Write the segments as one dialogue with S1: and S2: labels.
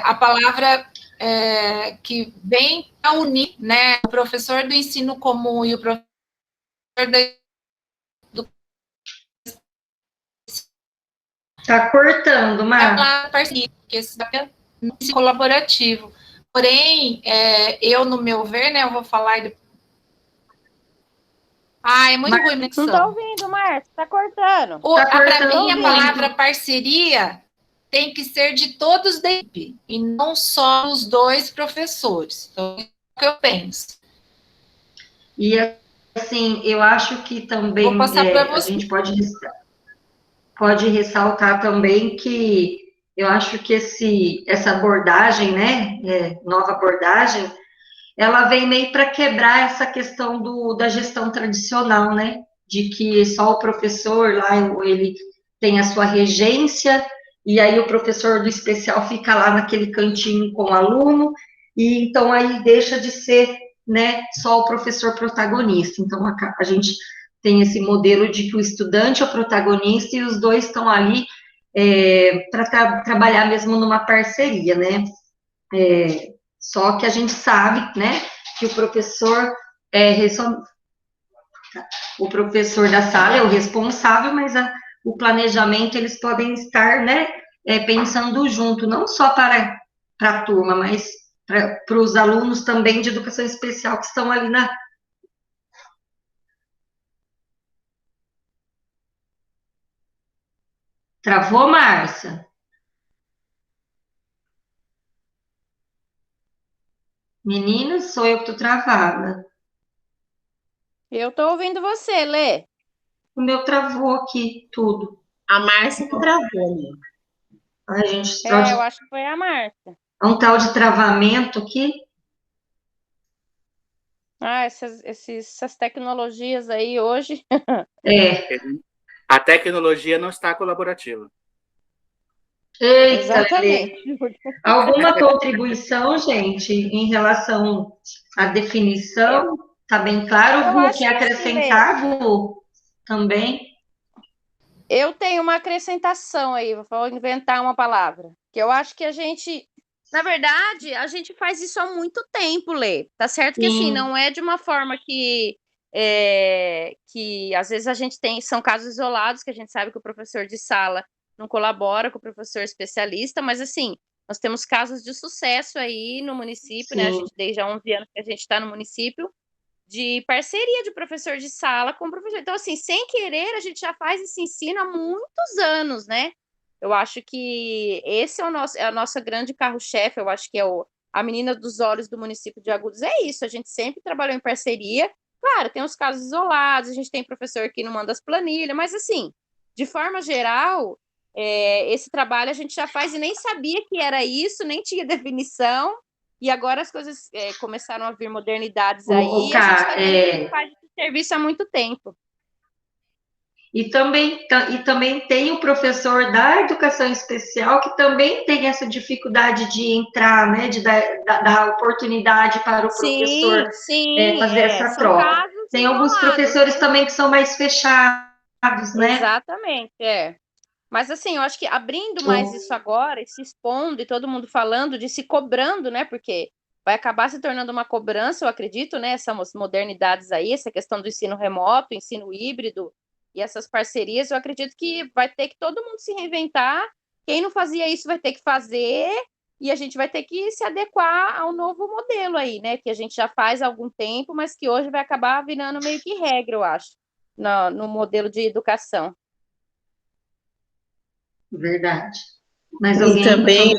S1: a palavra que vem para unir, né, o professor do ensino comum e o professor do...
S2: Está cortando, Mar.
S1: Parceria, porque esse é colaborativo. Porém, eu, no meu ver, né, eu vou falar... é muito ruim a conexão.
S3: Não estou ouvindo, Márcia, está cortando.
S1: Para mim, a palavra parceria tem que ser de todos da equipe, e não só os dois professores. Então, é o que eu penso.
S2: E, assim, eu acho que também a gente pode ressaltar também que eu acho que essa abordagem, né, nova abordagem, ela vem meio para quebrar essa questão da gestão tradicional, né, de que só o professor lá, ele tem a sua regência, e aí o professor do especial fica lá naquele cantinho com o aluno, e então aí deixa de ser, né, só o professor protagonista. Então, a gente tem esse modelo de que o estudante é o protagonista e os dois estão ali para trabalhar mesmo numa parceria, né? Só que a gente sabe, né, que o professor da sala é o responsável, mas o planejamento eles podem estar, né, pensando junto, não só para a turma, mas para os alunos também de educação especial que estão ali na... Travou, Márcia? Meninas, sou eu que estou travada.
S3: Eu estou ouvindo você, Lê.
S2: O meu travou aqui, tudo.
S4: A Márcia que travou, né?
S2: Ai, gente,
S3: eu acho que foi a Márcia.
S2: É um tal de travamento aqui.
S3: Essas tecnologias aí hoje.
S5: A tecnologia não está colaborativa.
S2: Eita,
S3: exatamente.
S2: Alguma contribuição, gente, em relação à definição? Está bem claro? Gu, quer acrescentar, Gu? Também?
S3: Eu tenho uma acrescentação aí, vou inventar uma palavra. Que eu acho que a gente... Na verdade, a gente faz isso há muito tempo, Lê. Tá certo que, assim, não é de uma forma que às vezes a gente são casos isolados, que a gente sabe que o professor de sala não colabora com o professor especialista, mas, assim, nós temos casos de sucesso aí no município, né? A gente, desde há 11 anos que a gente está no município, de parceria de professor de sala com o professor. Então, assim, sem querer, a gente já faz esse ensino há muitos anos, né? Eu acho que esse é a nossa grande carro-chefe, eu acho que a menina dos olhos do município de Agudos. É isso, a gente sempre trabalhou em parceria. Claro, tem os casos isolados, a gente tem professor que não manda as planilhas, mas, assim, de forma geral, esse trabalho a gente já faz e nem sabia que era isso, nem tinha definição, e agora as coisas começaram a vir modernidades aí, e a gente faz esse serviço há muito tempo.
S2: E também tem o professor da educação especial que também tem essa dificuldade de entrar, né, de dar oportunidade para o professor fazer essa troca. Tem alguns professores também que são mais fechados, né?
S3: Exatamente, Mas, assim, eu acho que abrindo mais isso agora, e se expondo, e todo mundo falando, de se cobrando, né, porque vai acabar se tornando uma cobrança, eu acredito, né, essas modernidades aí, essa questão do ensino remoto, ensino híbrido, e essas parcerias, eu acredito que vai ter que todo mundo se reinventar. Quem não fazia isso vai ter que fazer, e a gente vai ter que se adequar ao novo modelo aí, né? Que a gente já faz há algum tempo, mas que hoje vai acabar virando meio que regra, eu acho, no modelo de educação.
S2: Verdade. Mas
S4: e também,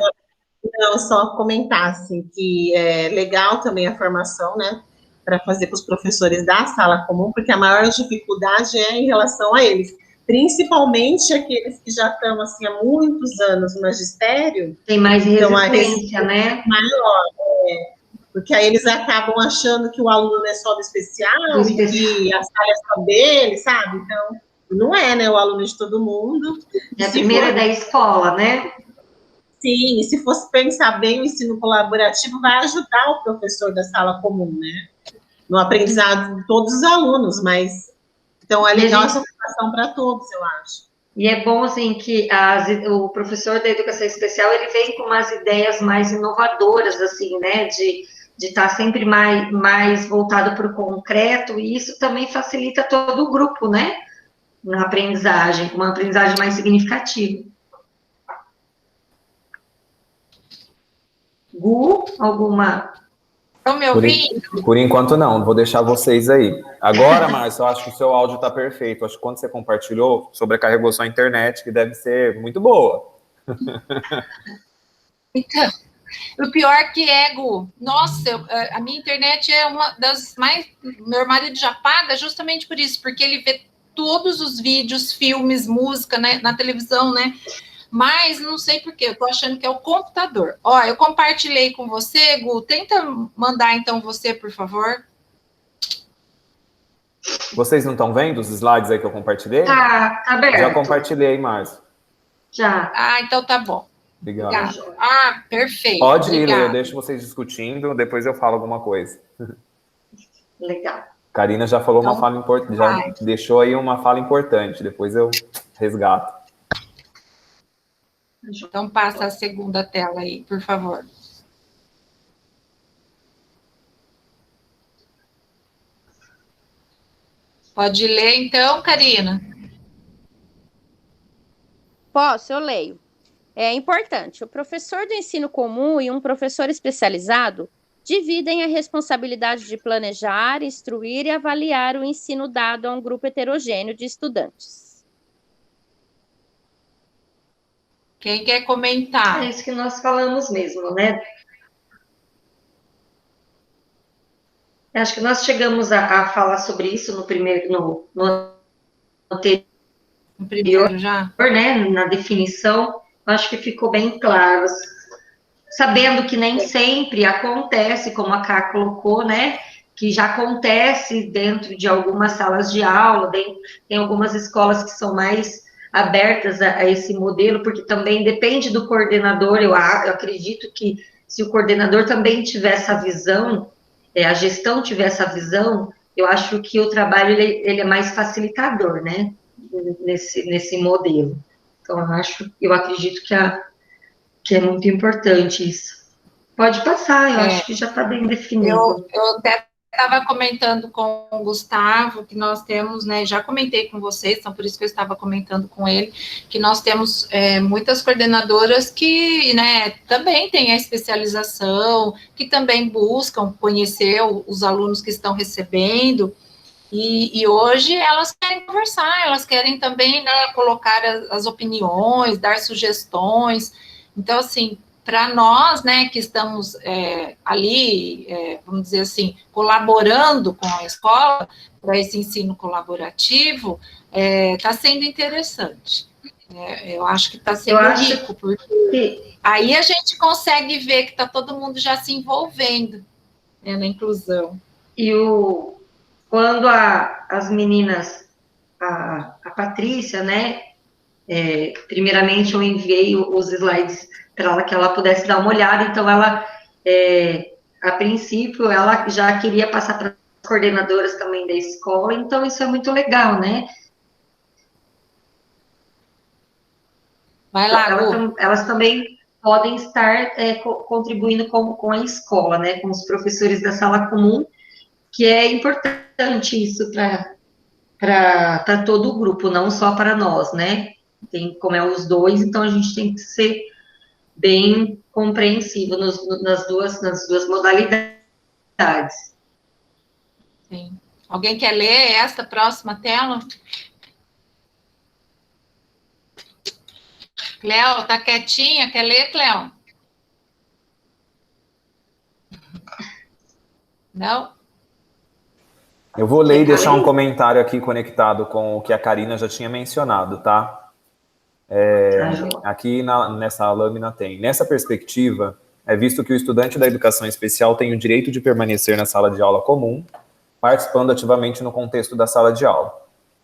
S4: não, só comentar, assim, que é legal também a formação, né? Para fazer com os professores da sala comum, porque a maior dificuldade é em relação a eles, principalmente aqueles que já estão assim há muitos anos no magistério.
S2: Tem mais resistência, né?
S4: Maior, porque aí eles acabam achando que o aluno é só do especial e que a sala é só dele, sabe? Então, não é, né? O aluno é de todo mundo.
S2: É a primeira da escola, né?
S4: Sim, e se fosse pensar bem, o ensino colaborativo vai ajudar o professor da sala comum, né? No aprendizado de todos os alunos, mas então é legal essa formação para todos, eu acho.
S2: E é bom, assim, que o professor da educação especial, ele vem com umas ideias mais inovadoras, assim, né, de estar sempre mais voltado para o concreto, e isso também facilita todo o grupo, né, na aprendizagem, uma aprendizagem mais significativa. Gu, alguma...
S1: Estão me ouvindo?
S6: Por enquanto não, vou deixar vocês aí. Agora, Márcio, eu acho que o seu áudio está perfeito. Acho que quando você compartilhou, sobrecarregou sua internet, que deve ser muito boa.
S1: Então, o pior que é, Gu, nossa, a minha internet é uma das mais... Meu marido já paga justamente por isso, porque ele vê todos os vídeos, filmes, música, né, na televisão, né? Mas não sei por quê, eu tô achando que é o computador. Ó, eu compartilhei com você, Gu, tenta mandar então você, por favor.
S6: Vocês não estão vendo os slides aí que eu compartilhei?
S2: Tá aberto.
S6: Já compartilhei, Márcio.
S2: Já.
S1: Ah, então tá bom.
S6: Obrigado.
S1: Ah, perfeito.
S6: Pode ir, Lê, eu deixo vocês discutindo, depois eu falo alguma coisa.
S2: Legal.
S6: Karina já falou uma fala importante, já deixou aí uma fala importante, depois eu resgato.
S1: Então passa a segunda tela aí, por favor. Pode ler então, Karina?
S3: Posso, eu leio. É importante, o professor do ensino comum e um professor especializado dividem a responsabilidade de planejar, instruir e avaliar o ensino dado a um grupo heterogêneo de estudantes.
S1: Quem quer comentar?
S2: É isso que nós falamos mesmo, né? Acho que nós chegamos a falar sobre isso no primeiro, no anterior,
S1: No primeiro já?
S2: Né? Na definição, acho que ficou bem claro. Sabendo que nem sempre acontece, como a Ká colocou, né? Que já acontece dentro de algumas salas de aula, tem algumas escolas que são mais abertas a esse modelo, porque também depende do coordenador. Eu acredito que se o coordenador também tiver essa visão, a gestão tiver essa visão, eu acho que o trabalho ele é mais facilitador, né? Nesse modelo. Então, eu acredito que é muito importante isso. Pode passar, eu acho que já está bem definido.
S1: Eu até estava comentando com o Gustavo, que nós temos, né, já comentei com vocês, então por isso que eu estava comentando com ele, que nós temos muitas coordenadoras que, né, também têm a especialização, que também buscam conhecer os alunos que estão recebendo, e hoje elas querem conversar, elas querem também, né, colocar as opiniões, dar sugestões. Então, assim, para nós, né, que estamos ali, vamos dizer assim, colaborando com a escola, para esse ensino colaborativo, está sendo interessante. Eu acho que está sendo rico, porque aí a gente consegue ver que está todo mundo já se envolvendo, né, na inclusão.
S2: E quando as meninas, a Patrícia, né, primeiramente eu enviei os slides para ela, que ela pudesse dar uma olhada, então ela, a princípio, ela já queria passar para as coordenadoras também da escola, então isso é muito legal, né?
S1: Vai lá,
S2: elas também podem estar contribuindo com a escola, né, com os professores da sala comum, que é importante isso para todo o grupo, não só para nós, né? Como é os dois, então a gente tem que ser bem compreensivo nas duas modalidades.
S1: Sim. Alguém quer ler esta próxima tela? Cleo, tá quietinha? Quer ler, Cleo? Não?
S6: Eu vou ler e deixar um comentário aqui conectado com o que a Karina já tinha mencionado, tá? Aqui nessa lâmina tem. Nessa perspectiva, é visto que o estudante da educação especial tem o direito de permanecer na sala de aula comum, participando ativamente no contexto da sala de aula,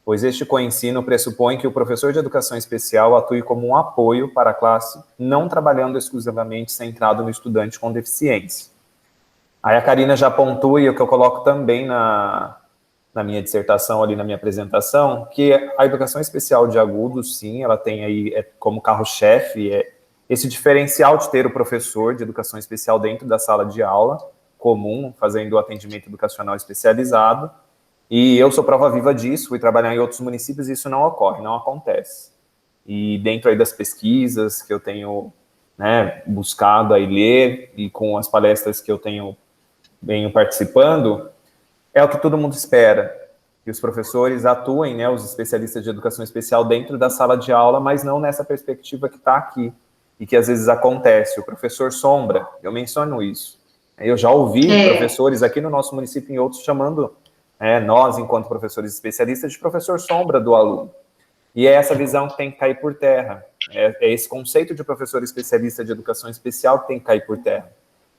S6: pois este coensino pressupõe que o professor de educação especial atue como um apoio para a classe, não trabalhando exclusivamente centrado no estudante com deficiência. Aí a Karina já pontua, e o que eu coloco também na minha dissertação, ali na minha apresentação, que a educação especial de agudos, sim, ela tem aí como carro-chefe esse diferencial de ter o professor de educação especial dentro da sala de aula comum, fazendo o atendimento educacional especializado, e eu sou prova viva disso, fui trabalhar em outros municípios e isso não ocorre, não acontece. E dentro aí das pesquisas que eu tenho, né, buscado aí ler, e com as palestras que eu venho participando, é o que todo mundo espera, que os professores atuem, né, os especialistas de educação especial dentro da sala de aula, mas não nessa perspectiva que está aqui, e que às vezes acontece, o professor sombra, eu menciono isso. Eu já ouvi professores aqui no nosso município e outros chamando nós, enquanto professores especialistas, de professor sombra do aluno. E é essa visão que tem que cair por terra. É esse conceito de professor especialista de educação especial que tem que cair por terra.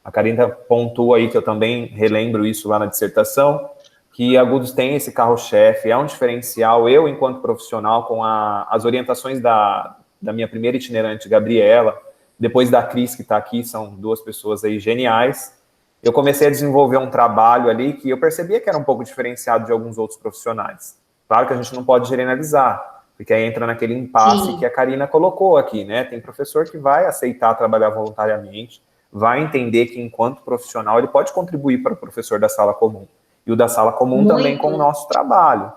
S6: A Karina pontua aí, que eu também relembro isso lá na dissertação, que Agudos tem esse carro-chefe, é um diferencial. Eu, enquanto profissional, com as orientações da minha primeira itinerante, Gabriela, depois da Cris, que está aqui, são duas pessoas aí geniais, eu comecei a desenvolver um trabalho ali que eu percebia que era um pouco diferenciado de alguns outros profissionais. Claro que a gente não pode generalizar, porque aí entra naquele impasse que a Karina colocou aqui, né? Tem professor que vai aceitar trabalhar voluntariamente, vai entender que, enquanto profissional, ele pode contribuir para o professor da sala comum. E o da sala comum também com o nosso trabalho.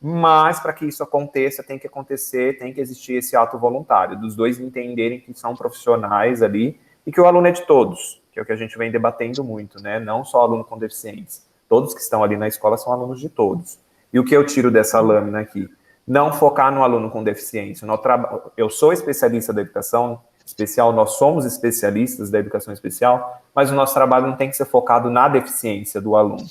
S6: Mas, para que isso aconteça, tem que existir esse ato voluntário, dos dois entenderem que são profissionais ali e que o aluno é de todos, que é o que a gente vem debatendo muito, né? Não só aluno com deficiência. Todos que estão ali na escola são alunos de todos. E o que eu tiro dessa lâmina aqui? Não focar no aluno com deficiência. Eu sou especialista da educação especial, nós somos especialistas da educação especial, mas o nosso trabalho não tem que ser focado na deficiência do aluno.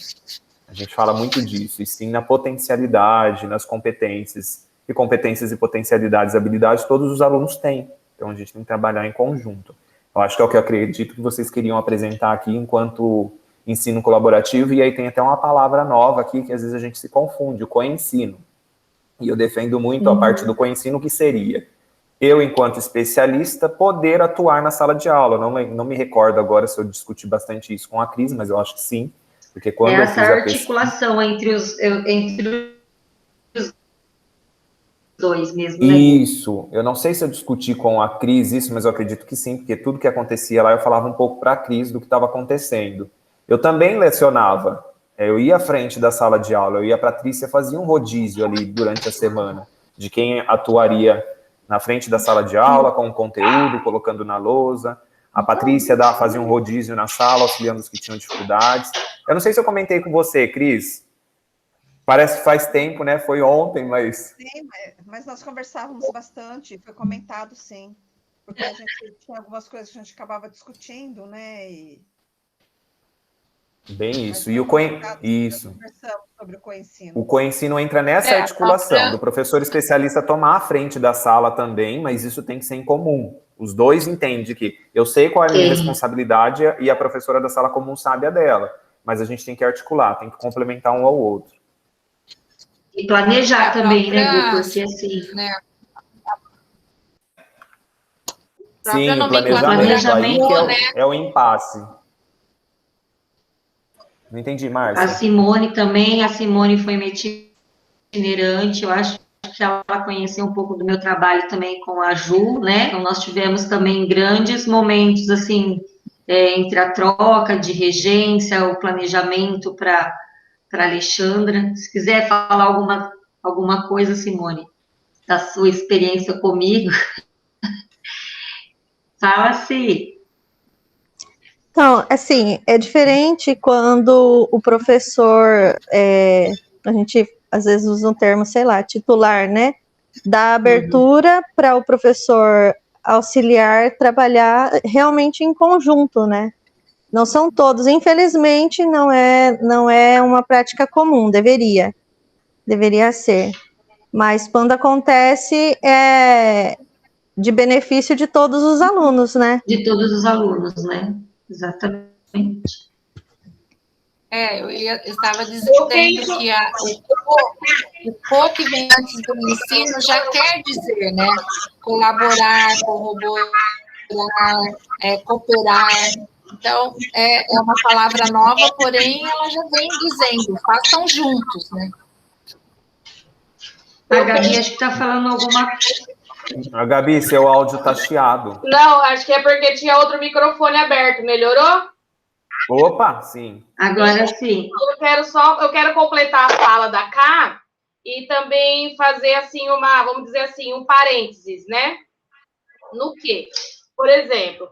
S6: A gente fala muito disso, e sim na potencialidade, nas competências. E competências e potencialidades, habilidades, todos os alunos têm. Então, a gente tem que trabalhar em conjunto. Eu acho que é o que eu acredito que vocês queriam apresentar aqui enquanto ensino colaborativo, e aí tem até uma palavra nova aqui que às vezes a gente se confunde, o coensino. E eu defendo muito a parte do coensino, que seria eu, enquanto especialista, poder atuar na sala de aula. Não me recordo agora se eu discuti bastante isso com a Cris, mas eu acho que sim. Porque quando
S2: essa articulação entre os dois mesmo, né?
S6: Isso. Eu não sei se eu discuti com a Cris isso, mas eu acredito que sim, porque tudo que acontecia lá eu falava um pouco para a Cris do que estava acontecendo. Eu também lecionava. Eu ia à frente da sala de aula, eu ia para a Trícia, fazia um rodízio ali durante a semana de quem atuaria na frente da sala de aula, com o conteúdo, colocando na lousa. A Patrícia fazia um rodízio na sala, auxiliando os que tinham dificuldades. Eu não sei se eu comentei com você, Cris. Parece que faz tempo, né? Foi ontem, mas...
S7: Sim, mas nós conversávamos bastante, foi comentado, sim. Porque a gente tinha algumas coisas que a gente acabava discutindo, né?
S6: Bem isso. E isso.
S7: Conversamos sobre o coensino.
S6: O coensino entra nessa articulação, do professor especialista tomar a frente da sala também, mas isso tem que ser em comum. Os dois entendem que eu sei qual é a minha responsabilidade e a professora da sala comum sabe a dela, mas a gente tem que articular, tem que complementar um ao outro.
S2: E planejar também, né, Gu? Porque assim...
S1: Né?
S6: Sim, o planejamento aí que é o impasse. Não entendi, Márcia.
S2: A Simone foi minha itinerante, eu acho que ela conheceu um pouco do meu trabalho também com a Ju, né? Então, nós tivemos também grandes momentos, assim, entre a troca de regência, o planejamento para Alexandra. Se quiser falar alguma coisa, Simone, da sua experiência comigo, fala-se.
S8: Então, assim, é diferente quando o professor, a gente às vezes usa um termo, sei lá, titular, né? Dá abertura para o professor auxiliar trabalhar realmente em conjunto, né? Não são todos, infelizmente, não é uma prática comum, deveria ser. Mas quando acontece, é de benefício de todos os alunos, né?
S2: De todos os alunos, né? Exatamente.
S1: Eu estava dizendo que o co que vem antes do ensino já quer dizer, né? Colaborar, corroborar, cooperar. Então, é uma palavra nova, porém, ela já vem dizendo, façam juntos, né?
S2: A Gabi acho que está falando alguma coisa.
S6: A Gabi, seu áudio está chiado.
S1: Não, acho que é porque tinha outro microfone aberto. Melhorou?
S6: Opa, sim.
S2: Agora sim.
S1: Eu quero completar a fala da Cá e também fazer assim vamos dizer assim, um parênteses, né? No quê? Por exemplo,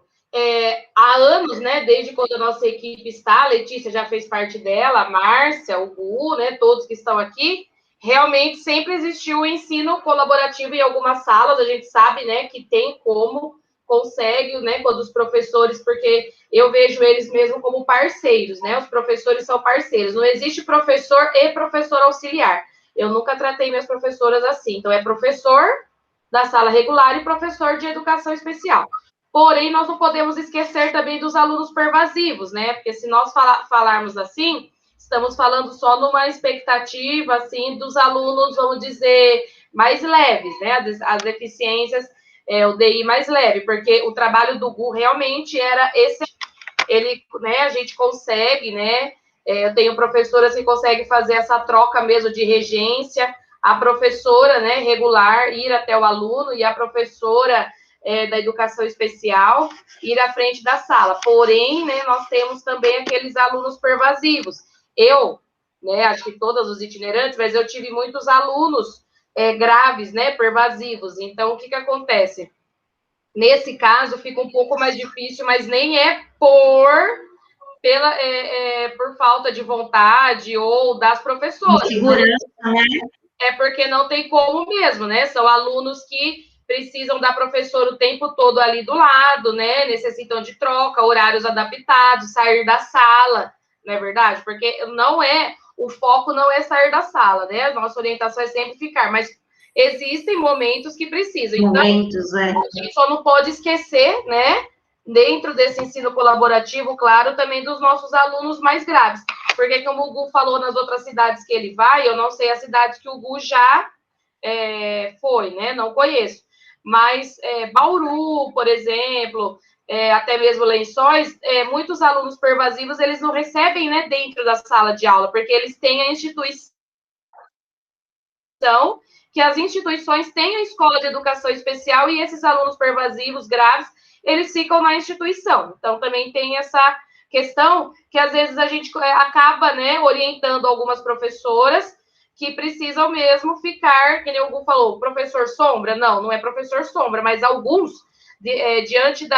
S1: há anos, né, desde quando a nossa equipe está, a Letícia já fez parte dela, a Márcia, o Gu, né, todos que estão aqui, realmente sempre existiu o ensino colaborativo em algumas salas, a gente sabe, né, que tem como, consegue, né, quando os professores, porque eu vejo eles mesmo como parceiros, né, os professores são parceiros, não existe professor e professor auxiliar, eu nunca tratei minhas professoras assim, então é professor da sala regular e professor de educação especial. Porém, nós não podemos esquecer também dos alunos pervasivos, né? Porque se nós falarmos assim, estamos falando só numa expectativa, assim, dos alunos, vamos dizer, mais leves, né? As deficiências, o DI mais leve, porque o trabalho do Gu realmente era esse. Ele, né, a gente consegue, né? Eu tenho professoras que conseguem fazer essa troca mesmo de regência, a professora, né, regular, ir até o aluno, e a professora da educação especial ir à frente da sala. Porém, né, nós temos também aqueles alunos pervasivos. Eu, né, acho que todos os itinerantes, mas eu tive muitos alunos graves, né, pervasivos. Então, o que acontece? Nesse caso, fica um pouco mais difícil, mas nem é por falta de vontade ou das professoras.
S2: Segurança, né?
S1: É porque não tem como mesmo, né? São alunos que precisam da professora o tempo todo ali do lado, né? Necessitam de troca, horários adaptados, sair da sala, não é verdade? Porque o foco não é sair da sala, né? A nossa orientação é sempre ficar, mas existem momentos que precisam.
S2: Momentos,
S1: então, a gente só não pode esquecer, né? Dentro desse ensino colaborativo, claro, também dos nossos alunos mais graves. Porque, como o Gu falou nas outras cidades que ele vai, eu não sei a cidade que o Gu já foi, né? Não conheço. Mas Bauru, por exemplo, até mesmo Lençóis, muitos alunos pervasivos, eles não recebem, né, dentro da sala de aula, porque eles têm a instituição, que as instituições têm a escola de educação especial e esses alunos pervasivos graves, eles ficam na instituição. Então, também tem essa questão que, às vezes, a gente acaba, né, orientando algumas professoras que precisam mesmo ficar, que nem o Gu falou, professor sombra? Não é professor sombra, mas alguns, diante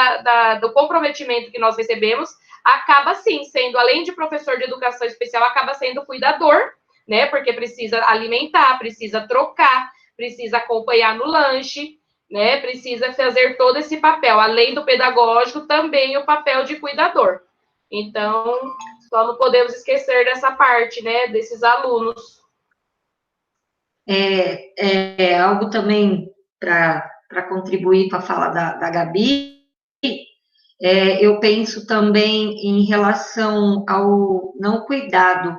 S1: do comprometimento que nós recebemos, acaba, sim, sendo, além de professor de educação especial, acaba sendo cuidador, né, porque precisa alimentar, precisa trocar, precisa acompanhar no lanche, né, precisa fazer todo esse papel, além do pedagógico, também o papel de cuidador. Então, só não podemos esquecer dessa parte, né, desses alunos.
S2: Algo também para contribuir com a fala da Gabi, eu penso também em relação ao não cuidado,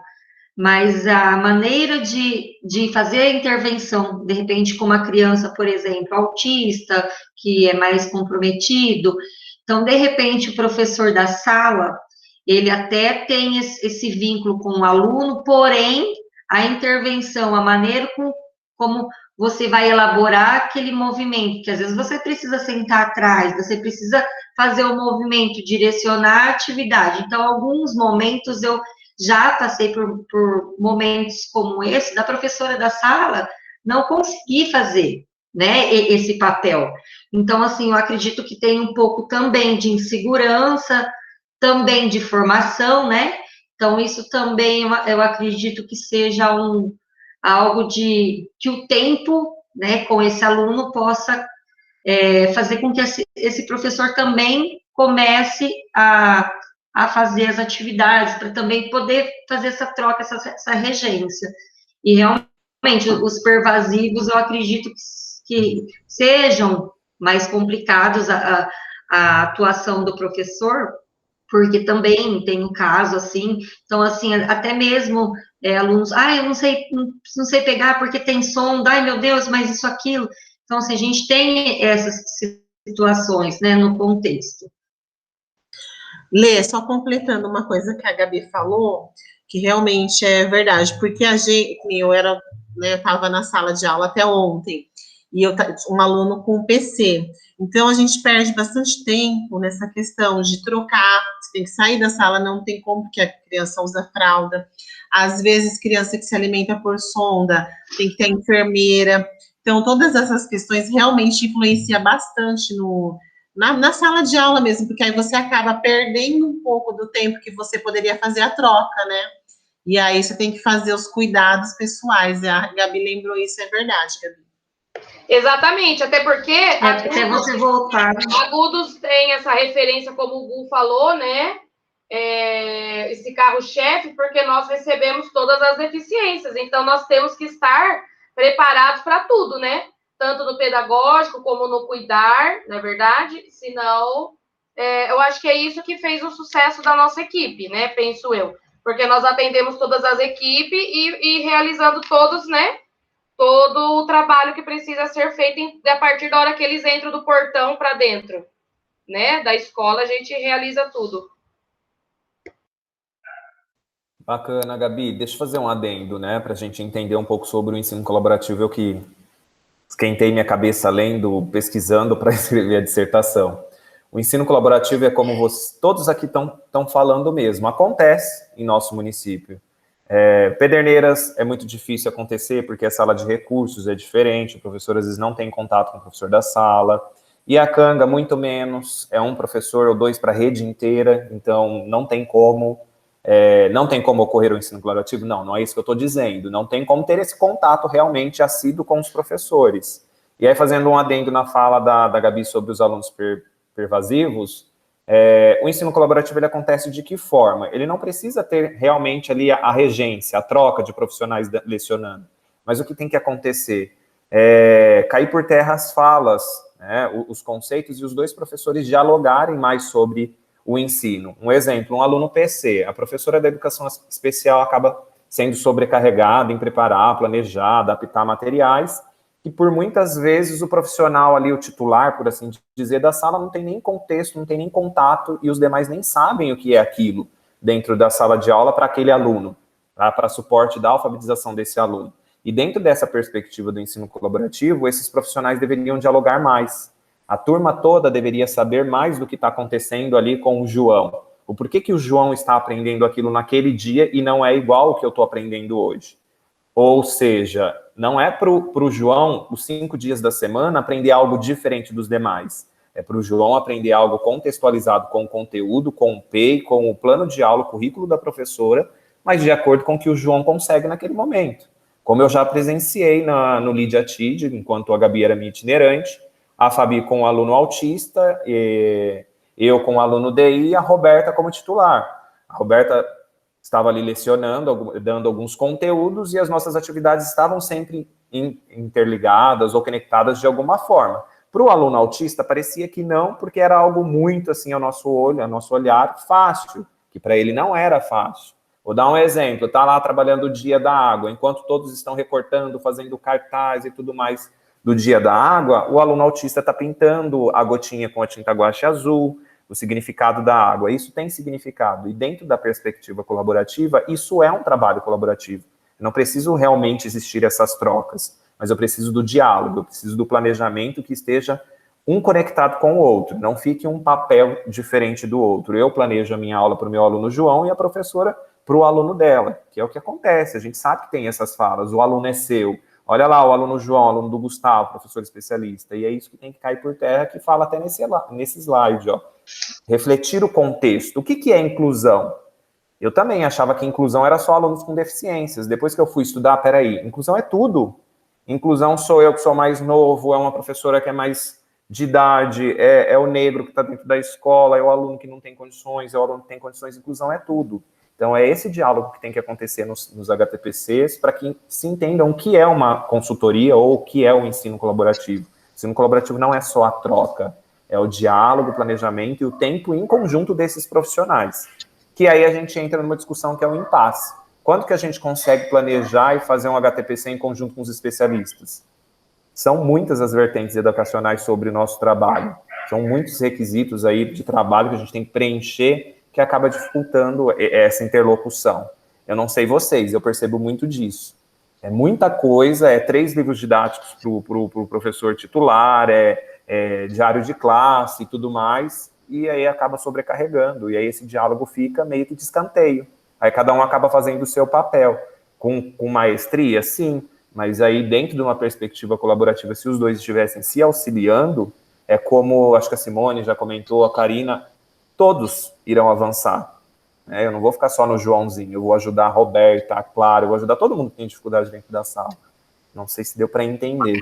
S2: mas a maneira de fazer a intervenção, de repente, com uma criança, por exemplo, autista, que é mais comprometido. Então, de repente, o professor da sala, ele até tem esse vínculo com o aluno, porém, a intervenção, a maneira como você vai elaborar aquele movimento, que às vezes você precisa sentar atrás, você precisa fazer o movimento, direcionar a atividade. Então, alguns momentos eu já passei por momentos como esse, da professora da sala não conseguir fazer, né, esse papel. Então, assim, eu acredito que tem um pouco também de insegurança, também de formação, né? Então, isso também eu acredito que seja algo que o tempo, né, com esse aluno possa fazer com que esse professor também comece a fazer as atividades, para também poder fazer essa troca, essa regência. E, realmente, os pervasivos, eu acredito que sejam mais complicados a atuação do professor, porque também tem um caso, assim, então, assim, até mesmo alunos, eu não sei pegar porque tem som, meu Deus, mas isso, aquilo. Então, assim, a gente tem essas situações, né, no contexto.
S4: Lê, só completando uma coisa que a Gabi falou, que realmente é verdade, porque eu era né, eu estava na sala de aula até ontem, e um aluno com PC. Então, a gente perde bastante tempo nessa questão de trocar, você tem que sair da sala, não tem como, porque a criança usa fralda. Às vezes, criança que se alimenta por sonda, tem que ter enfermeira. Então, todas essas questões realmente influenciam bastante na sala de aula mesmo, porque aí você acaba perdendo um pouco do tempo que você poderia fazer a troca, né? E aí você tem que fazer os cuidados pessoais. A Gabi lembrou isso, é verdade, Gabi.
S1: Exatamente, até porque
S2: até você voltar.
S1: Agudos tem essa referência, como o Gu falou, né? Esse carro-chefe, porque nós recebemos todas as deficiências, então nós temos que estar preparados para tudo, né? Tanto no pedagógico como no cuidar, não é verdade? Senão, eu acho que é isso que fez o sucesso da nossa equipe, né? Penso eu, porque nós atendemos todas as equipes e realizando todos, né? Todo o trabalho que precisa ser feito a partir da hora que eles entram do portão para dentro, né? Da escola, a gente realiza tudo.
S6: Bacana, Gabi. Deixa eu fazer um adendo, né, para a gente entender um pouco sobre o ensino colaborativo. Eu que esquentei minha cabeça lendo, pesquisando para escrever a dissertação. O ensino colaborativo é como todos aqui estão falando mesmo, acontece em nosso município. Pederneiras é muito difícil acontecer, porque a sala de recursos é diferente, o professor às vezes não tem contato com o professor da sala, e a Canga muito menos, é um professor ou dois para a rede inteira, então não tem como ocorrer o ensino colaborativo, não é isso que eu estou dizendo, não tem como ter esse contato realmente assíduo com os professores. E aí, fazendo um adendo na fala da Gabi sobre os alunos pervasivos, o ensino colaborativo ele acontece de que forma? Ele não precisa ter realmente ali a regência, a troca de profissionais lecionando, mas o que tem que acontecer é cair por terra as falas, né, os conceitos, e os dois professores dialogarem mais sobre o ensino. Um exemplo, um aluno PC, a professora da educação especial acaba sendo sobrecarregada em preparar, planejar, adaptar materiais, e por muitas vezes o profissional ali, o titular, por assim dizer, da sala não tem nem contexto, não tem nem contato, e os demais nem sabem o que é aquilo dentro da sala de aula para aquele aluno, para suporte da alfabetização desse aluno. E dentro dessa perspectiva do ensino colaborativo, esses profissionais deveriam dialogar mais. A turma toda deveria saber mais do que está acontecendo ali com o João. O porquê que o João está aprendendo aquilo naquele dia e não é igual ao que eu estou aprendendo hoje. Ou seja, não é para o João, os 5 dias da semana, aprender algo diferente dos demais. É para o João aprender algo contextualizado com o conteúdo, com o PEI, com o plano de aula, o currículo da professora, mas de acordo com o que o João consegue naquele momento. Como eu já presenciei no Lídia TID, enquanto a Gabi era minha itinerante, a Fabi com o aluno autista, eu com o aluno DI e a Roberta como titular. A Roberta estava ali lecionando, dando alguns conteúdos, e as nossas atividades estavam sempre interligadas ou conectadas de alguma forma. Para o aluno autista, parecia que não, porque era algo muito, assim, ao nosso olho, ao nosso olhar, fácil, que para ele não era fácil. Vou dar um exemplo, está lá trabalhando o Dia da Água, enquanto todos estão recortando, fazendo cartaz e tudo mais do Dia da Água, o aluno autista está pintando a gotinha com a tinta guache azul, o significado da água. Isso tem significado, e dentro da perspectiva colaborativa, isso é um trabalho colaborativo. Eu não preciso realmente existir essas trocas, mas eu preciso do diálogo, eu preciso do planejamento que esteja um conectado com o outro, não fique um papel diferente do outro. Eu planejo a minha aula para o meu aluno João e a professora para o aluno dela, que é o que acontece, a gente sabe que tem essas falas, o aluno é seu, olha lá o aluno João, o aluno do Gustavo, professor especialista, e é isso que tem que cair por terra, que fala até nesse slide, ó. Refletir o contexto. O que é inclusão? Eu também achava que inclusão era só alunos com deficiências. Depois que eu fui estudar, peraí, inclusão é tudo. Inclusão sou eu que sou mais novo, é uma professora que é mais de idade, é o negro que está dentro da escola, é o aluno que não tem condições, é o aluno que tem condições. Inclusão é tudo. Então, é esse diálogo que tem que acontecer nos HTPCs para que se entendam o que é uma consultoria ou o que é o ensino colaborativo. O ensino colaborativo não é só a troca, é o diálogo, o planejamento e o tempo em conjunto desses profissionais. Que aí a gente entra numa discussão que é o impasse. Quando que a gente consegue planejar e fazer um HTPC em conjunto com os especialistas? São muitas as vertentes educacionais sobre o nosso trabalho. São muitos requisitos aí de trabalho que a gente tem que preencher, que acaba dificultando essa interlocução. Eu não sei vocês, eu percebo muito disso. É muita coisa, é 3 livros didáticos para o professor titular, diário de classe e tudo mais, e aí acaba sobrecarregando, e aí esse diálogo fica meio que de escanteio. Aí cada um acaba fazendo o seu papel. Com maestria, sim, mas aí dentro de uma perspectiva colaborativa, se os dois estivessem se auxiliando, é como, acho que a Simone já comentou, a Karina, todos irão avançar. Eu não vou ficar só no Joãozinho, eu vou ajudar a Roberta, a Clara, eu vou ajudar todo mundo que tem dificuldade dentro da sala. Não sei se deu para entender.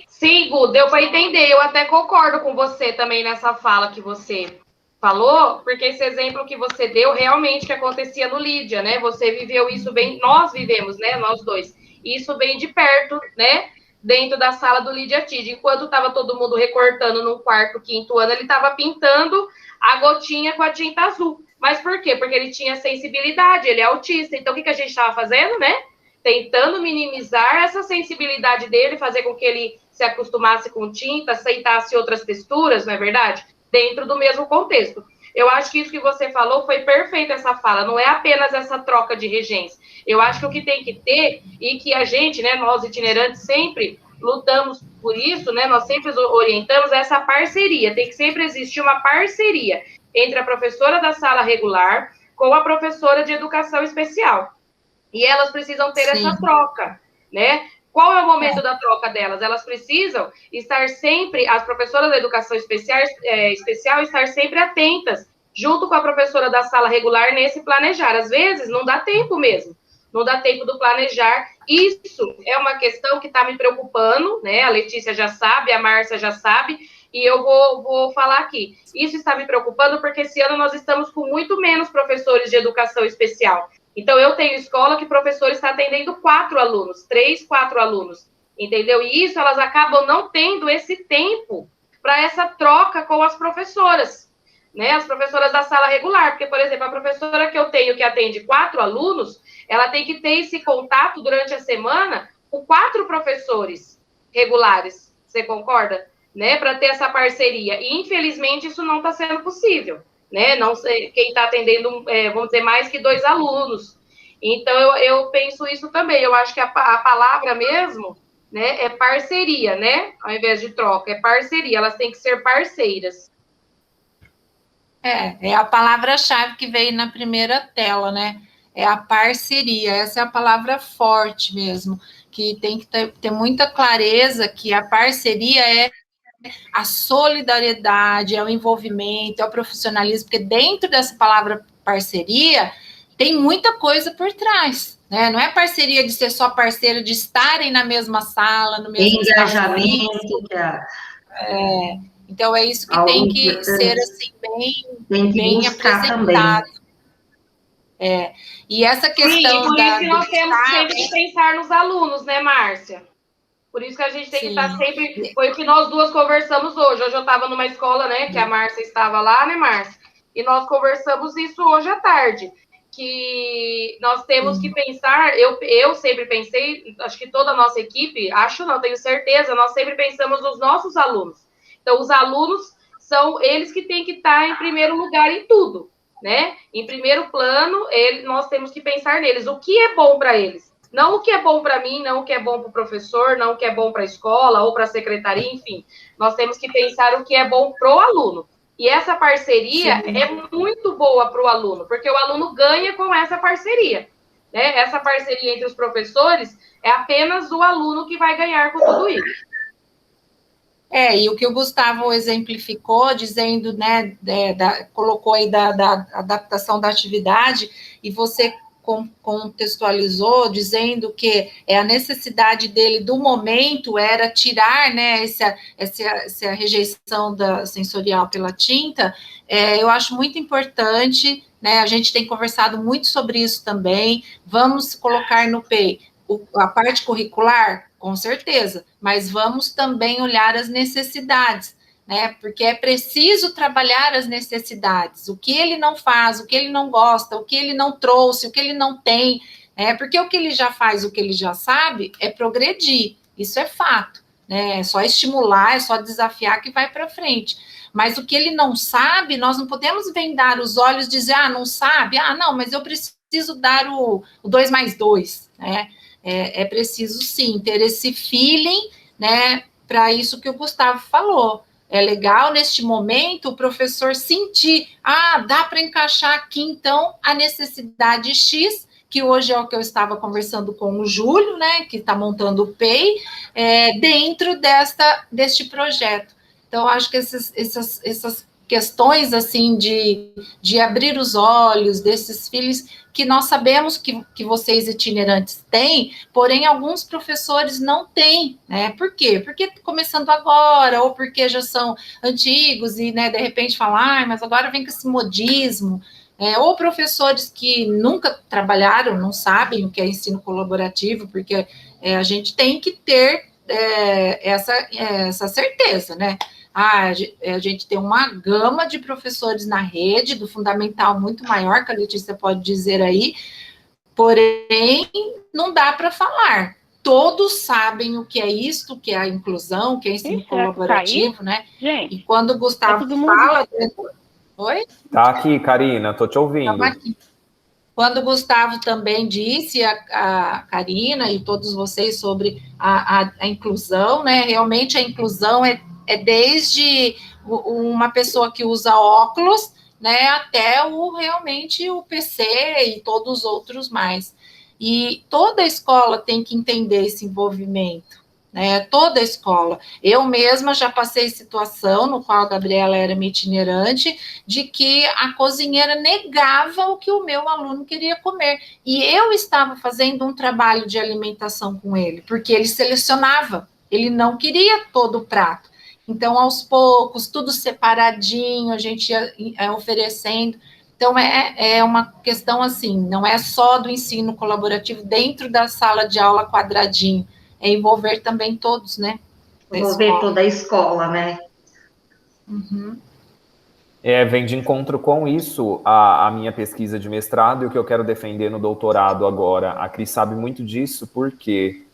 S9: Sim, Gu, deu para entender. Eu até concordo com você também nessa fala que você falou, porque esse exemplo que você deu realmente que acontecia no Lídia, né? Você viveu isso bem, nós vivemos, né? Nós dois. Isso bem de perto, né? Dentro da sala do Lídia Tid. Enquanto estava todo mundo recortando no quarto, quinto ano, ele estava pintando a gotinha com a tinta azul. Mas por quê? Porque ele tinha sensibilidade, ele é autista. Então, o que a gente estava fazendo, né? Tentando minimizar essa sensibilidade dele, fazer com que ele se acostumasse com tinta, aceitasse outras texturas, não é verdade? Dentro do mesmo contexto. Eu acho que isso que você falou foi perfeito, essa fala, não é apenas essa troca de regência. Eu acho que o que tem que ter, e que a gente, né, nós itinerantes, sempre lutamos por isso, né, nós sempre orientamos essa parceria, tem que sempre existir uma parceria entre a professora da sala regular com a professora de educação especial. E elas precisam ter essa troca, né? Qual é o momento da troca delas? Elas precisam estar sempre, as professoras da educação especial, estar sempre atentas, junto com a professora da sala regular, nesse planejar. Às vezes, não dá tempo mesmo, não dá tempo do planejar. Isso é uma questão que está me preocupando, né? A Letícia já sabe, a Márcia já sabe, e eu vou falar aqui. Isso está me preocupando porque esse ano nós estamos com muito menos professores de educação especial. Então, eu tenho escola que o professor está atendendo 4 alunos, 3, 4 alunos, entendeu? E isso, elas acabam não tendo esse tempo para essa troca com as professoras, né? As professoras da sala regular, porque, por exemplo, a professora que eu tenho que atende 4 alunos, ela tem que ter esse contato durante a semana com 4 professores regulares, você concorda? Né? Para ter essa parceria. E, infelizmente, isso não está sendo possível. Né? Não sei, quem está atendendo, vamos dizer, mais que 2 alunos. Então, eu penso isso também. Eu acho que a palavra mesmo, né, é parceria, né? Ao invés de troca, é parceria. Elas têm que ser parceiras.
S1: É a palavra-chave que veio na primeira tela, né? É a parceria. Essa é a palavra forte mesmo, que tem que ter muita clareza que a parceria é a solidariedade, é o envolvimento, é o profissionalismo, porque dentro dessa palavra parceria tem muita coisa por trás, né? Não é parceria de ser só parceiro, de estarem na mesma sala, no mesmo
S2: engajamento.
S1: Então é isso que tem que ser assim bem apresentado. E essa questão
S9: por isso que nós temos sempre que pensar nos alunos, né, Márcia? Por isso que a gente tem que estar sempre... Foi o que nós duas conversamos hoje. Hoje eu estava numa escola, né, que a Márcia estava lá, né, Márcia? E nós conversamos isso hoje à tarde, que nós temos que pensar... Eu sempre pensei, acho que toda a nossa equipe, tenho certeza, nós sempre pensamos nos nossos alunos. Então, os alunos são eles que têm que estar em primeiro lugar em tudo, né? Em primeiro plano, nós temos que pensar neles. O que é bom para eles? Não o que é bom para mim, não o que é bom para o professor, não o que é bom para a escola ou para a secretaria, enfim. Nós temos que pensar o que é bom para o aluno. E essa parceria é muito boa para o aluno, porque o aluno ganha com essa parceria. Né? Essa parceria entre os professores é apenas o aluno que vai ganhar com tudo isso.
S1: E o que o Gustavo exemplificou, dizendo, né, colocou aí da adaptação da atividade, e você contextualizou, dizendo que a necessidade dele do momento era tirar, né, essa rejeição sensorial pela tinta. Eu acho muito importante, né, a gente tem conversado muito sobre isso também. Vamos colocar no PEI a parte curricular, com certeza, mas vamos também olhar as necessidades, né? Porque é preciso trabalhar as necessidades, o que ele não faz, o que ele não gosta, o que ele não trouxe, o que ele não tem, né? Porque o que ele já faz, o que ele já sabe, é progredir, isso é fato, né? É só estimular, é só desafiar que vai para frente. Mas o que ele não sabe, nós não podemos vendar os olhos e dizer, não sabe, não, mas eu preciso dar o 2 mais 2, né? é preciso, sim, ter esse feeling, né, para isso que o Gustavo falou. É legal, neste momento, o professor sentir, dá para encaixar aqui, então, a necessidade X, que hoje é o que eu estava conversando com o Júlio, né, que está montando o PEI, dentro deste projeto. Então, acho que essas questões, assim, de abrir os olhos desses filhos, que nós sabemos que vocês itinerantes têm, porém, alguns professores não têm, né? Por quê? Porque começando agora, ou porque já são antigos e, né, de repente falam, mas agora vem com esse modismo, ou professores que nunca trabalharam, não sabem o que é ensino colaborativo, porque a gente tem que ter essa certeza, né? A gente tem uma gama de professores na rede, do fundamental muito maior, que a Letícia pode dizer aí, porém, não dá para falar. Todos sabem o que é isto, o que é a inclusão, o que é ensino colaborativo, né?
S3: Gente,
S1: e quando o Gustavo fala... Oi?
S6: Tá aqui, Karina, tô te ouvindo.
S1: Aqui. Quando o Gustavo também disse, a Karina e todos vocês, sobre a inclusão, né? Realmente a inclusão é desde uma pessoa que usa óculos, né, até realmente o PC e todos os outros mais. E toda escola tem que entender esse envolvimento, né, toda escola. Eu mesma já passei situação no qual a Gabriela era minha itinerante, de que a cozinheira negava o que o meu aluno queria comer. E eu estava fazendo um trabalho de alimentação com ele, porque ele selecionava, ele não queria todo o prato. Então, aos poucos, tudo separadinho, a gente ia oferecendo. Então, é uma questão assim, não é só do ensino colaborativo dentro da sala de aula quadradinho, é envolver também todos, né?
S2: Envolver toda a escola, né?
S1: Uhum.
S6: Vem de encontro com isso a minha pesquisa de mestrado e o que eu quero defender no doutorado agora. A Cris sabe muito disso, porque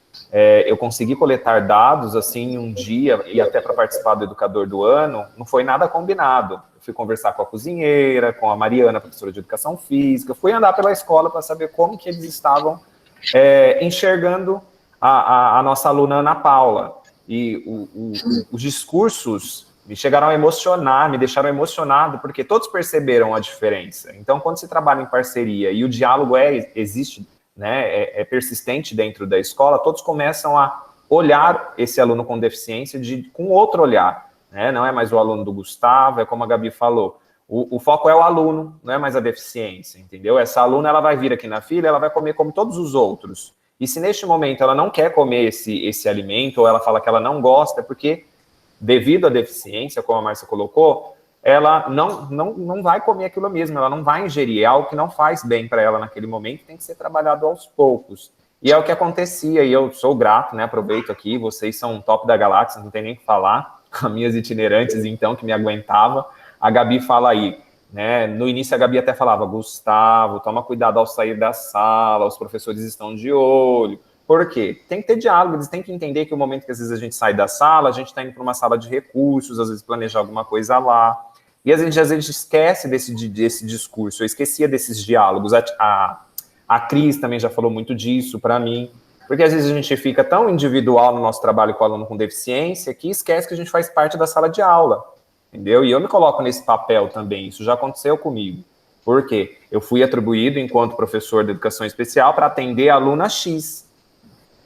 S6: eu consegui coletar dados, assim, um dia, e até para participar do Educador do Ano, não foi nada combinado. Eu fui conversar com a cozinheira, com a Mariana, professora de Educação Física, fui andar pela escola para saber como que eles estavam enxergando a nossa aluna Ana Paula. E os discursos me chegaram a emocionar, me deixaram emocionado, porque todos perceberam a diferença. Então, quando se trabalha em parceria e o diálogo existe, né, é persistente dentro da escola, todos começam a olhar esse aluno com deficiência com outro olhar, né? Não é mais o aluno do Gustavo, é como a Gabi falou, o foco é o aluno, não é mais a deficiência, entendeu? Essa aluna, ela vai vir aqui na fila, ela vai comer como todos os outros. E se neste momento ela não quer comer esse alimento, ou ela fala que ela não gosta, é porque, devido à deficiência, como a Márcia colocou, ela não vai comer aquilo mesmo, ela não vai ingerir, é algo que não faz bem para ela naquele momento, tem que ser trabalhado aos poucos. E é o que acontecia, e eu sou grato, né, aproveito aqui, vocês são top da galáxia, não tem nem o que falar, com minhas itinerantes, então, que me aguentava. A Gabi fala aí, né, no início a Gabi até falava, Gustavo, toma cuidado ao sair da sala, os professores estão de olho. Por quê? Tem que ter diálogo, eles têm que entender que o momento que às vezes a gente sai da sala, a gente está indo para uma sala de recursos, às vezes planejar alguma coisa lá. E às vezes esquece desse discurso, eu esquecia desses diálogos. A Cris também já falou muito disso para mim, porque às vezes a gente fica tão individual no nosso trabalho com o aluno com deficiência que esquece que a gente faz parte da sala de aula, entendeu? E eu me coloco nesse papel também, isso já aconteceu comigo. Por quê? Eu fui atribuído enquanto professor de educação especial para atender a aluna X,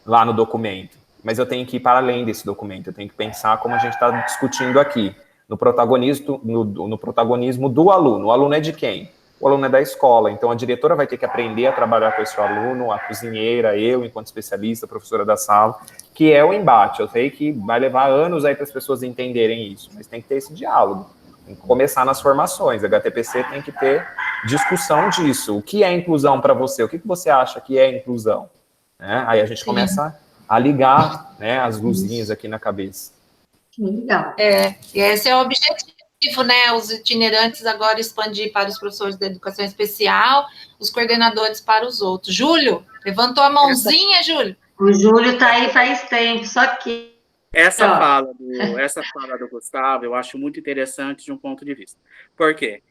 S6: lá no documento, mas eu tenho que ir para além desse documento, eu tenho que pensar como a gente está discutindo aqui, no protagonismo do aluno. O aluno é de quem? O aluno é da escola, então a diretora vai ter que aprender a trabalhar com esse aluno, a cozinheira, eu, enquanto especialista, professora da sala, que é o embate. Eu sei que vai levar anos aí para as pessoas entenderem isso, mas tem que ter esse diálogo, tem que começar nas formações, a HTPC tem que ter discussão disso. O que é inclusão para você? O que você acha que é inclusão? Aí a gente começa a ligar, né, as luzinhas aqui na cabeça.
S2: Legal.
S1: E esse é o objetivo, né? Os itinerantes agora expandir para os professores da educação especial, os coordenadores para os outros. Júlio, levantou a mãozinha, Júlio?
S2: O Júlio está aí faz tempo, só que...
S5: Essa fala do Gustavo, eu acho muito interessante de um ponto de vista. Por quê?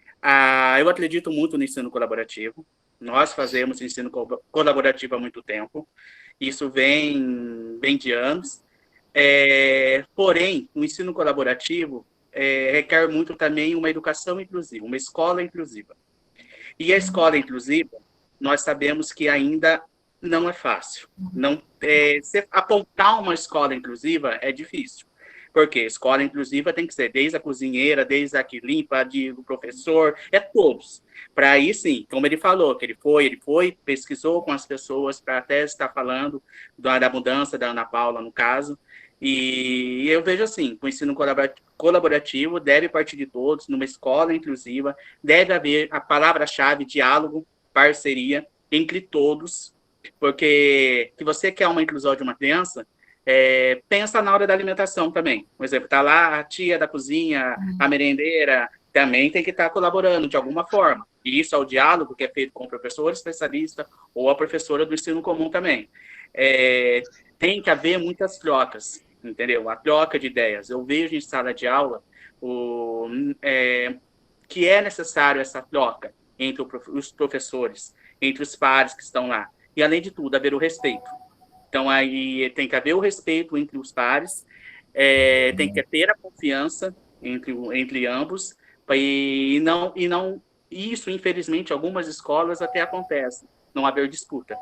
S5: Eu acredito muito no ensino colaborativo. Nós fazemos ensino colaborativo há muito tempo. Isso vem de anos. Porém, o ensino colaborativo requer muito também uma educação inclusiva, uma escola inclusiva. E a escola inclusiva, nós sabemos que ainda não é fácil. Se apontar uma escola inclusiva é difícil. Porque escola inclusiva tem que ser desde a cozinheira, desde a que limpa, o professor, todos. Para aí, sim, como ele falou, que ele foi, pesquisou com as pessoas para até estar falando da mudança da Ana Paula, no caso. E eu vejo assim, o ensino colaborativo deve partir de todos, numa escola inclusiva, deve haver a palavra-chave, diálogo, parceria, entre todos, porque se você quer uma inclusão de uma criança, pensa na hora da alimentação também. Por exemplo, está lá a tia da cozinha, a merendeira, também tem que estar colaborando de alguma forma. E isso é o diálogo que é feito com o professor especialista ou a professora do ensino comum também. Tem que haver muitas trocas, entendeu? A troca de ideias. Eu vejo em sala de aula que é necessário essa troca entre os professores, entre os pares que estão lá. E, além de tudo, haver o respeito. Então, aí tem que haver o respeito entre os pares, tem que ter a confiança entre ambos, e isso, infelizmente, algumas escolas até acontece, não haver disputa,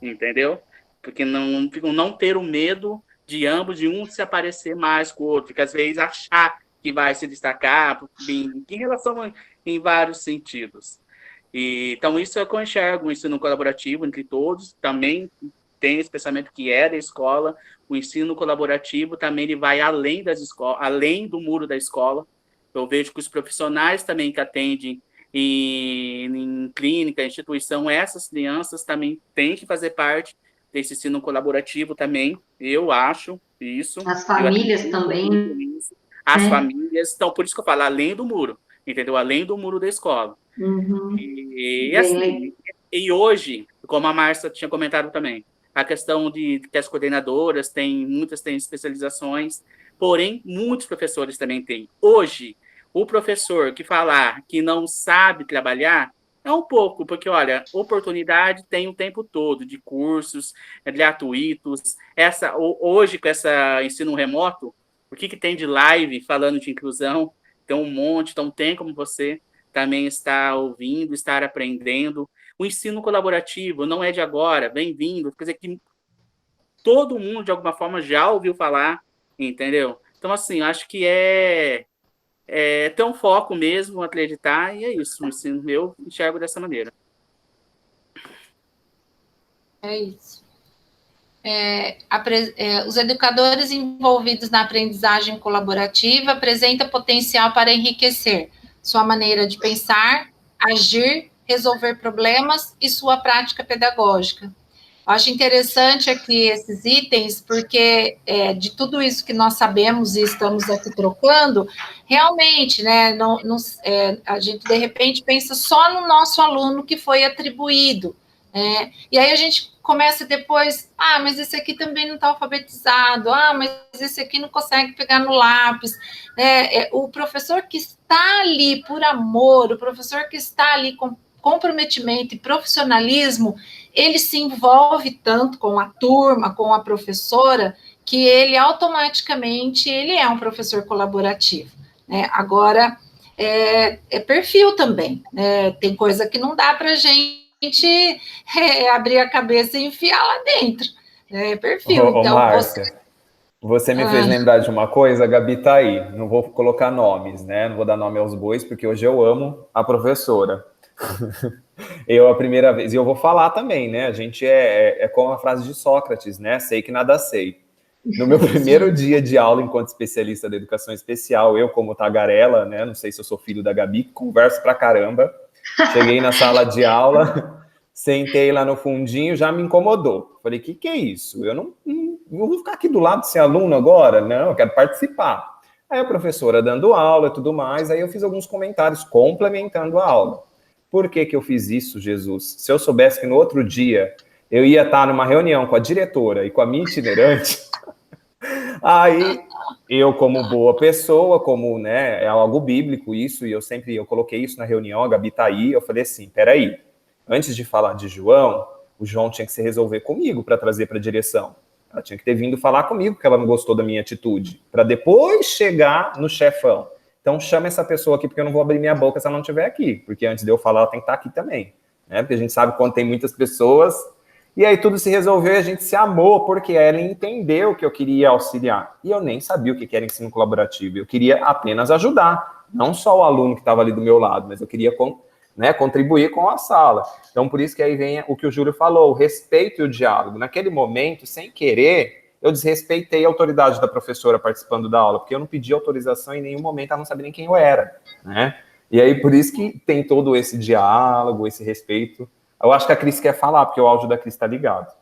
S5: entendeu? Porque não ter o medo de ambos, de um se aparecer mais com o outro, que às vezes achar que vai se destacar, em relação em vários sentidos. Então, isso é que eu enxergo, o ensino colaborativo entre todos, também tem esse pensamento que da escola, o ensino colaborativo também ele vai além das escolas, além do muro da escola. Eu vejo que os profissionais também que atendem em clínica, instituição, essas crianças também têm que fazer parte desse ensino colaborativo também, eu acho isso.
S2: As famílias também.
S5: As famílias, então, por isso que eu falo, além do muro, entendeu? Além do muro da escola.
S2: Uhum.
S5: E hoje, como a Márcia tinha comentado também, a questão de que as coordenadoras muitas têm especializações, porém, muitos professores também têm. Hoje, o professor que falar que não sabe trabalhar, é um pouco, porque, olha, oportunidade tem o tempo todo, de cursos gratuitos. Hoje, com esse ensino remoto, o que tem de live falando de inclusão? Tem um monte, então tem como você também estar ouvindo, estar aprendendo. O ensino colaborativo não é de agora, vem vindo, quer dizer que todo mundo, de alguma forma, já ouviu falar, entendeu? Então, assim, acho que ter um foco mesmo, acreditar, e é isso, o ensino, eu enxergo dessa maneira.
S1: É isso. Os educadores envolvidos na aprendizagem colaborativa apresentam potencial para enriquecer sua maneira de pensar, agir, resolver problemas e sua prática pedagógica. Eu acho interessante aqui esses itens, porque de tudo isso que nós sabemos e estamos aqui trocando, realmente, né, a gente, de repente, pensa só no nosso aluno que foi atribuído, e aí a gente começa depois, mas esse aqui também não está alfabetizado, mas esse aqui não consegue pegar no lápis. O professor que está ali por amor, o professor que está ali com comprometimento e profissionalismo, ele se envolve tanto com a turma, com a professora, que ele automaticamente ele é um professor colaborativo. Agora, é perfil também, tem coisa que não dá para a gente abrir a cabeça e enfiar lá dentro. Perfil.
S6: Então, Márcia, você me fez lembrar de uma coisa, a Gabi tá aí, não vou colocar nomes, né? Não vou dar nome aos bois, porque hoje eu amo a professora. A primeira vez, e eu vou falar também, né? A gente como a frase de Sócrates, né? Sei que nada sei. No meu primeiro dia de aula enquanto especialista da educação especial, eu como tagarela, né? Não sei se eu sou filho da Gabi, converso pra caramba. Cheguei na sala de aula, sentei lá no fundinho, já me incomodou. Falei, que é isso? Eu não vou ficar aqui do lado de ser aluno agora? Não, eu quero participar. Aí a professora dando aula e tudo mais, aí eu fiz alguns comentários complementando a aula. Por que eu fiz isso, Jesus? Se eu soubesse que no outro dia eu ia estar numa reunião com a diretora e com a minha itinerante, aí eu, como boa pessoa, como, né, é algo bíblico isso, e eu coloquei isso na reunião, a Gabi tá aí, eu falei assim, peraí, antes de falar de João, o João tinha que se resolver comigo para trazer para a direção. Ela tinha que ter vindo falar comigo que ela não gostou da minha atitude, para depois chegar no chefão. Então, chama essa pessoa aqui, porque eu não vou abrir minha boca se ela não estiver aqui, porque antes de eu falar, ela tem que estar aqui também, né? Porque a gente sabe quando tem muitas pessoas, e aí tudo se resolveu e a gente se amou, porque ela entendeu que eu queria auxiliar. E eu nem sabia o que era ensino colaborativo, eu queria apenas ajudar, não só o aluno que estava ali do meu lado, mas eu queria contribuir com a sala. Então, por isso que aí vem o que o Júlio falou, o respeito e o diálogo. Naquele momento, sem querer, eu desrespeitei a autoridade da professora participando da aula, porque eu não pedi autorização em nenhum momento, ela não sabia nem quem eu era, né? E aí, por isso que tem todo esse diálogo, esse respeito. Eu acho que a Cris quer falar, porque o áudio da Cris está ligado.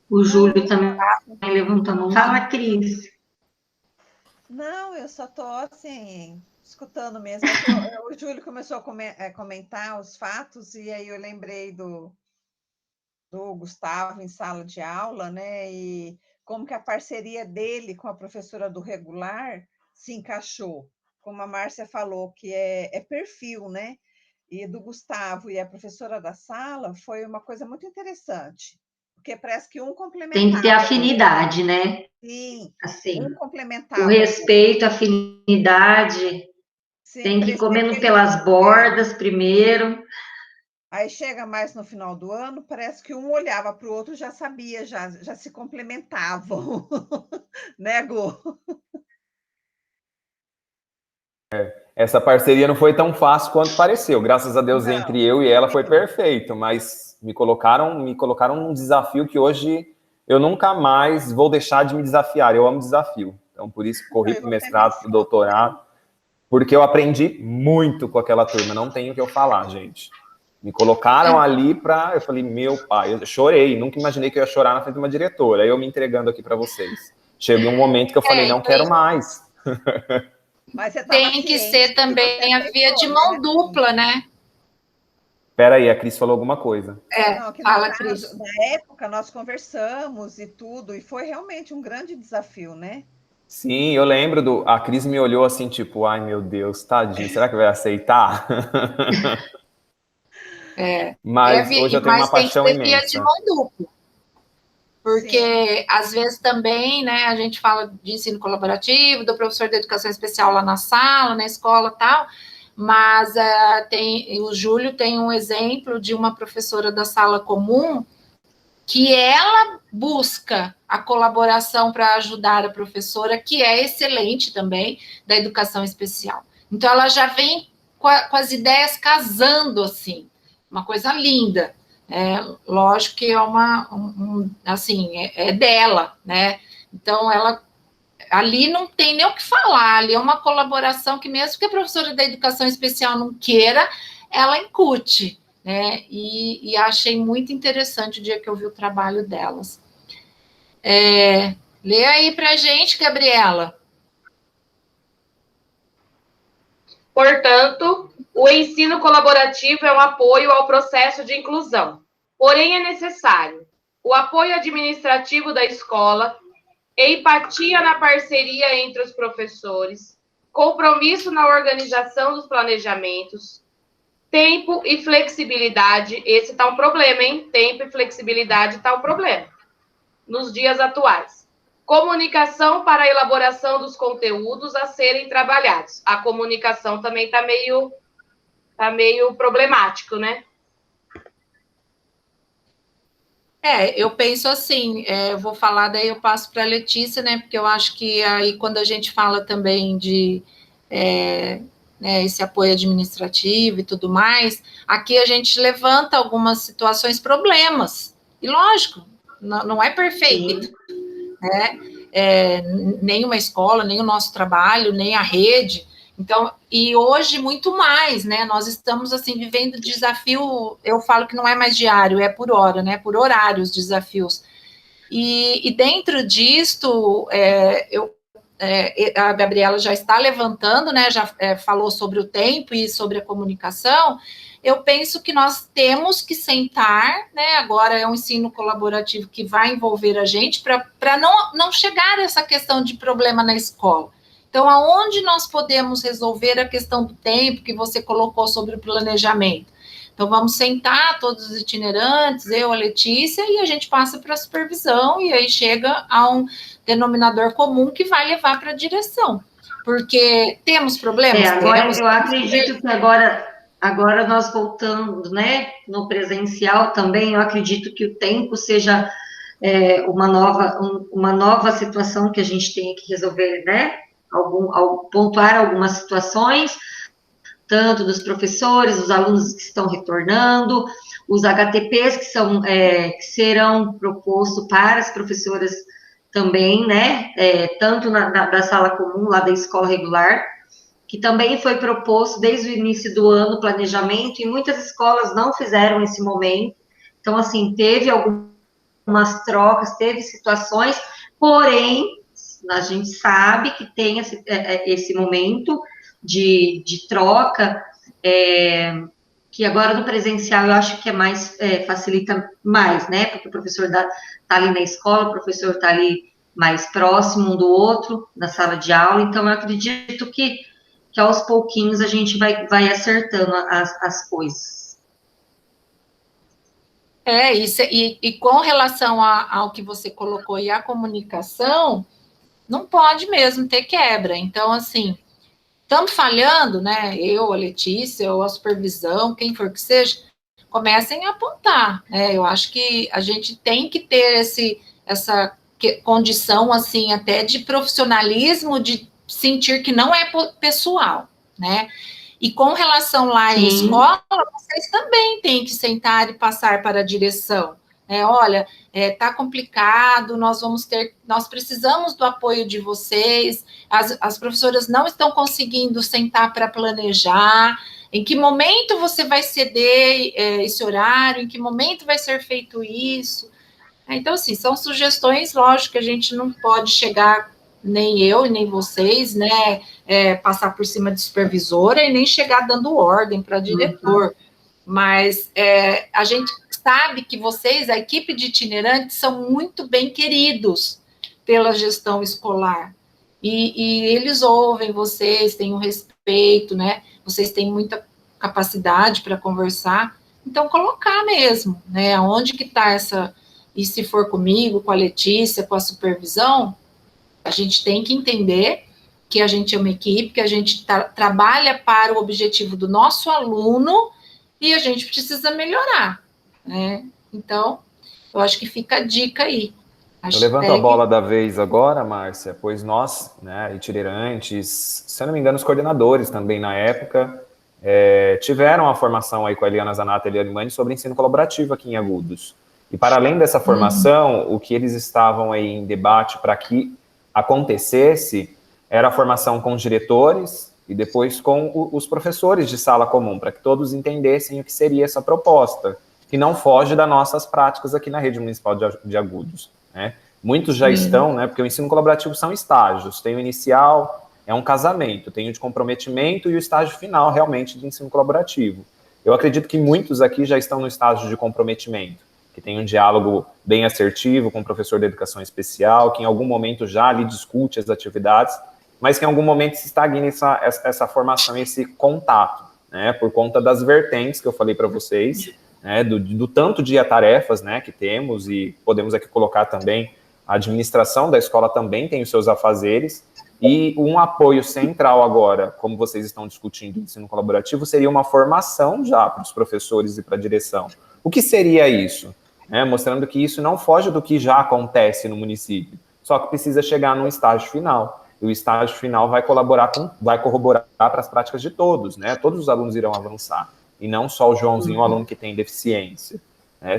S2: O Júlio também levantou a mão. Fala, Cris.
S7: Não, eu só estou, assim, escutando mesmo. O Júlio começou a comentar os fatos, e aí eu lembrei do Gustavo em sala de aula, né? E como que a parceria dele com a professora do regular se encaixou. Como a Márcia falou, que é perfil, né? E do Gustavo e a professora da sala foi uma coisa muito interessante, porque parece que um complementava.
S2: Tem que ter afinidade, né?
S7: Sim,
S2: assim,
S7: um complementava.
S2: O respeito, a afinidade, sim, tem que ir comendo pelas bordas primeiro.
S7: Aí chega mais no final do ano, parece que um olhava para o outro, já sabia, já se complementavam. Né, Gu?
S6: Essa parceria não foi tão fácil quanto pareceu. Graças a Deus, entre eu e ela foi perfeito, mas me colocaram num desafio que hoje eu nunca mais vou deixar de me desafiar. Eu amo desafio. Então, por isso, corri para o mestrado, para o doutorado, porque eu aprendi muito com aquela turma. Não tenho o que eu falar, gente. Me colocaram ali para... Eu falei, meu pai, eu chorei. Nunca imaginei que eu ia chorar na frente de uma diretora. Aí eu me entregando aqui para vocês. Chegou um momento que eu falei, não quero mais.
S7: Mas você
S1: tem que ser também a via de mão dupla, né?
S6: Espera aí, a Cris falou alguma coisa.
S7: Não, que fala, Cris. Na época, nós conversamos e tudo, e foi realmente um grande desafio, né?
S6: Sim, eu lembro a Cris me olhou assim, tipo, ai meu Deus, tadinho, será que vai aceitar? Mas hoje eu tenho uma paixão imensa.
S1: Via de mão dupla. Porque, sim, às vezes também, né, a gente fala de ensino colaborativo, do professor de educação especial lá na sala, na escola e tal, mas o Júlio tem um exemplo de uma professora da sala comum que ela busca a colaboração para ajudar a professora, que é excelente também, da educação especial. Então, ela já vem com as ideias casando, assim, uma coisa linda. Lógico que é assim, é dela, né? Então, ela ali não tem nem o que falar, ali é uma colaboração que mesmo que a professora da educação especial não queira, ela incute, né? E achei muito interessante o dia que eu vi o trabalho delas. Lê aí pra gente, Gabriela.
S9: Portanto, o ensino colaborativo é um apoio ao processo de inclusão. Porém, é necessário o apoio administrativo da escola, empatia na parceria entre os professores, compromisso na organização dos planejamentos, tempo e flexibilidade. Esse está um problema, hein? Tempo e flexibilidade está um problema nos dias atuais. Comunicação para a elaboração dos conteúdos a serem trabalhados. A comunicação também está meio problemático, né?
S1: Eu penso assim, eu vou falar, daí eu passo para a Letícia, né, porque eu acho que aí quando a gente fala também de esse apoio administrativo e tudo mais, aqui a gente levanta algumas situações, problemas, e lógico, não é perfeito, né, nem uma escola, nem o nosso trabalho, nem a rede. Então, e hoje muito mais, né? Nós estamos assim vivendo desafio, eu falo que não é mais diário, é por hora, né? Por horários desafios. E dentro disto, a Gabriela já está levantando, né? Já falou sobre o tempo e sobre a comunicação. Eu penso que nós temos que sentar, né? Agora é um ensino colaborativo que vai envolver a gente para não chegar a essa questão de problema na escola. Então, aonde nós podemos resolver a questão do tempo que você colocou sobre o planejamento? Então, vamos sentar todos os itinerantes, eu, a Letícia, e a gente passa para a supervisão, e aí chega a um denominador comum que vai levar para a direção. Porque temos problemas?
S2: Agora, eu acredito que agora nós voltando, né, no presencial também, eu acredito que o tempo seja uma nova situação que a gente tenha que resolver, né, pontuar algumas situações, tanto dos professores, os alunos que estão retornando, os HTPs que serão propostos para as professoras também, né, tanto da sala comum, lá da escola regular, que também foi proposto desde o início do ano, planejamento, e muitas escolas não fizeram esse momento, então, assim, teve algumas trocas, teve situações, porém, a gente sabe que tem esse momento de troca, que agora no presencial eu acho que é mais, facilita mais, né, porque o professor está ali na escola, o professor está ali mais próximo um do outro, na sala de aula, então eu acredito que aos pouquinhos a gente vai acertando as coisas.
S1: Isso, e com relação ao que você colocou e a comunicação, não pode mesmo ter quebra. Então, assim, estamos falhando, né? Eu, a Letícia, ou a supervisão, quem for que seja, comecem a apontar, né? Eu acho que a gente tem que ter essa condição, assim, até de profissionalismo, de sentir que não é pessoal, né? E com relação lá em escola, vocês também têm que sentar e passar para a direção. Olha, está complicado, nós precisamos do apoio de vocês, as professoras não estão conseguindo sentar para planejar, em que momento você vai ceder esse horário, em que momento vai ser feito isso. Então, assim, são sugestões, lógico, que a gente não pode chegar, nem eu e nem vocês, né, passar por cima de supervisora e nem chegar dando ordem para diretor. Mas a gente sabe que vocês, a equipe de itinerantes, são muito bem queridos pela gestão escolar. E eles ouvem vocês, têm um respeito, né? Vocês têm muita capacidade para conversar. Então, colocar mesmo, né? Onde que está essa... E se for comigo, com a Letícia, com a supervisão, a gente tem que entender que a gente é uma equipe, que a gente trabalha para o objetivo do nosso aluno e a gente precisa melhorar, né? Então, eu acho que fica a dica aí.
S6: Eu levanto a bola da vez agora, Márcia, pois nós, né, itinerantes, se eu não me engano, os coordenadores também na época, tiveram a formação aí com a Eliana Zanata e a Eliane Mani sobre ensino colaborativo aqui em Agudos. E para além dessa formação, o que eles estavam aí em debate para que acontecesse era a formação com os diretores e depois com os professores de sala comum, para que todos entendessem o que seria essa proposta, que não foge das nossas práticas aqui na rede municipal de Agudos, né? Muitos já estão, né, porque o ensino colaborativo são estágios, tem o inicial, é um casamento, tem o de comprometimento e o estágio final, realmente, de ensino colaborativo. Eu acredito que muitos aqui já estão no estágio de comprometimento, que tem um diálogo bem assertivo com o professor de educação especial, que em algum momento já ali discute as atividades, mas que em algum momento se estagna essa formação, esse contato, né, por conta das vertentes que eu falei para vocês, né, do tanto de tarefas, né, que temos, e podemos aqui colocar também, a administração da escola também tem os seus afazeres, e um apoio central agora, como vocês estão discutindo o ensino colaborativo, seria uma formação já para os professores e para a direção. O que seria isso? Mostrando que isso não foge do que já acontece no município, só que precisa chegar num estágio final. E o estágio final vai corroborar para as práticas de todos, né? Todos os alunos irão avançar, e não só o Joãozinho, o aluno que tem deficiência.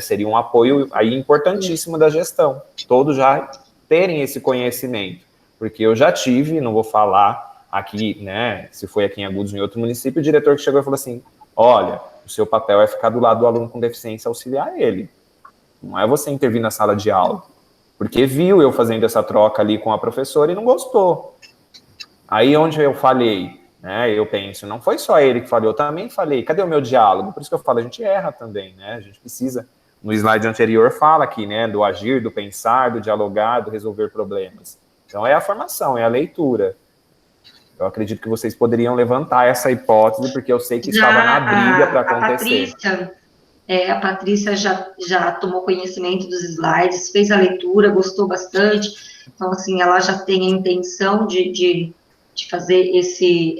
S6: Seria um apoio aí importantíssimo da gestão, todos já terem esse conhecimento, porque eu já tive, não vou falar aqui, né, se foi aqui em Agudos ou em outro município, o diretor que chegou e falou assim, olha, o seu papel é ficar do lado do aluno com deficiência, auxiliar ele. Não é você intervir na sala de aula. Porque viu eu fazendo essa troca ali com a professora e não gostou. Aí onde eu falhei, né, eu penso, não foi só ele que falhou, eu também falei, cadê o meu diálogo? Por isso que eu falo, a gente erra também, né, a gente precisa, no slide anterior fala aqui, né, do agir, do pensar, do dialogar, do resolver problemas. Então é a formação, é a leitura. Eu acredito que vocês poderiam levantar essa hipótese, porque eu sei que estava na briga para acontecer.
S2: A Patrícia já tomou conhecimento dos slides, fez a leitura, gostou bastante. Então, assim, ela já tem a intenção de fazer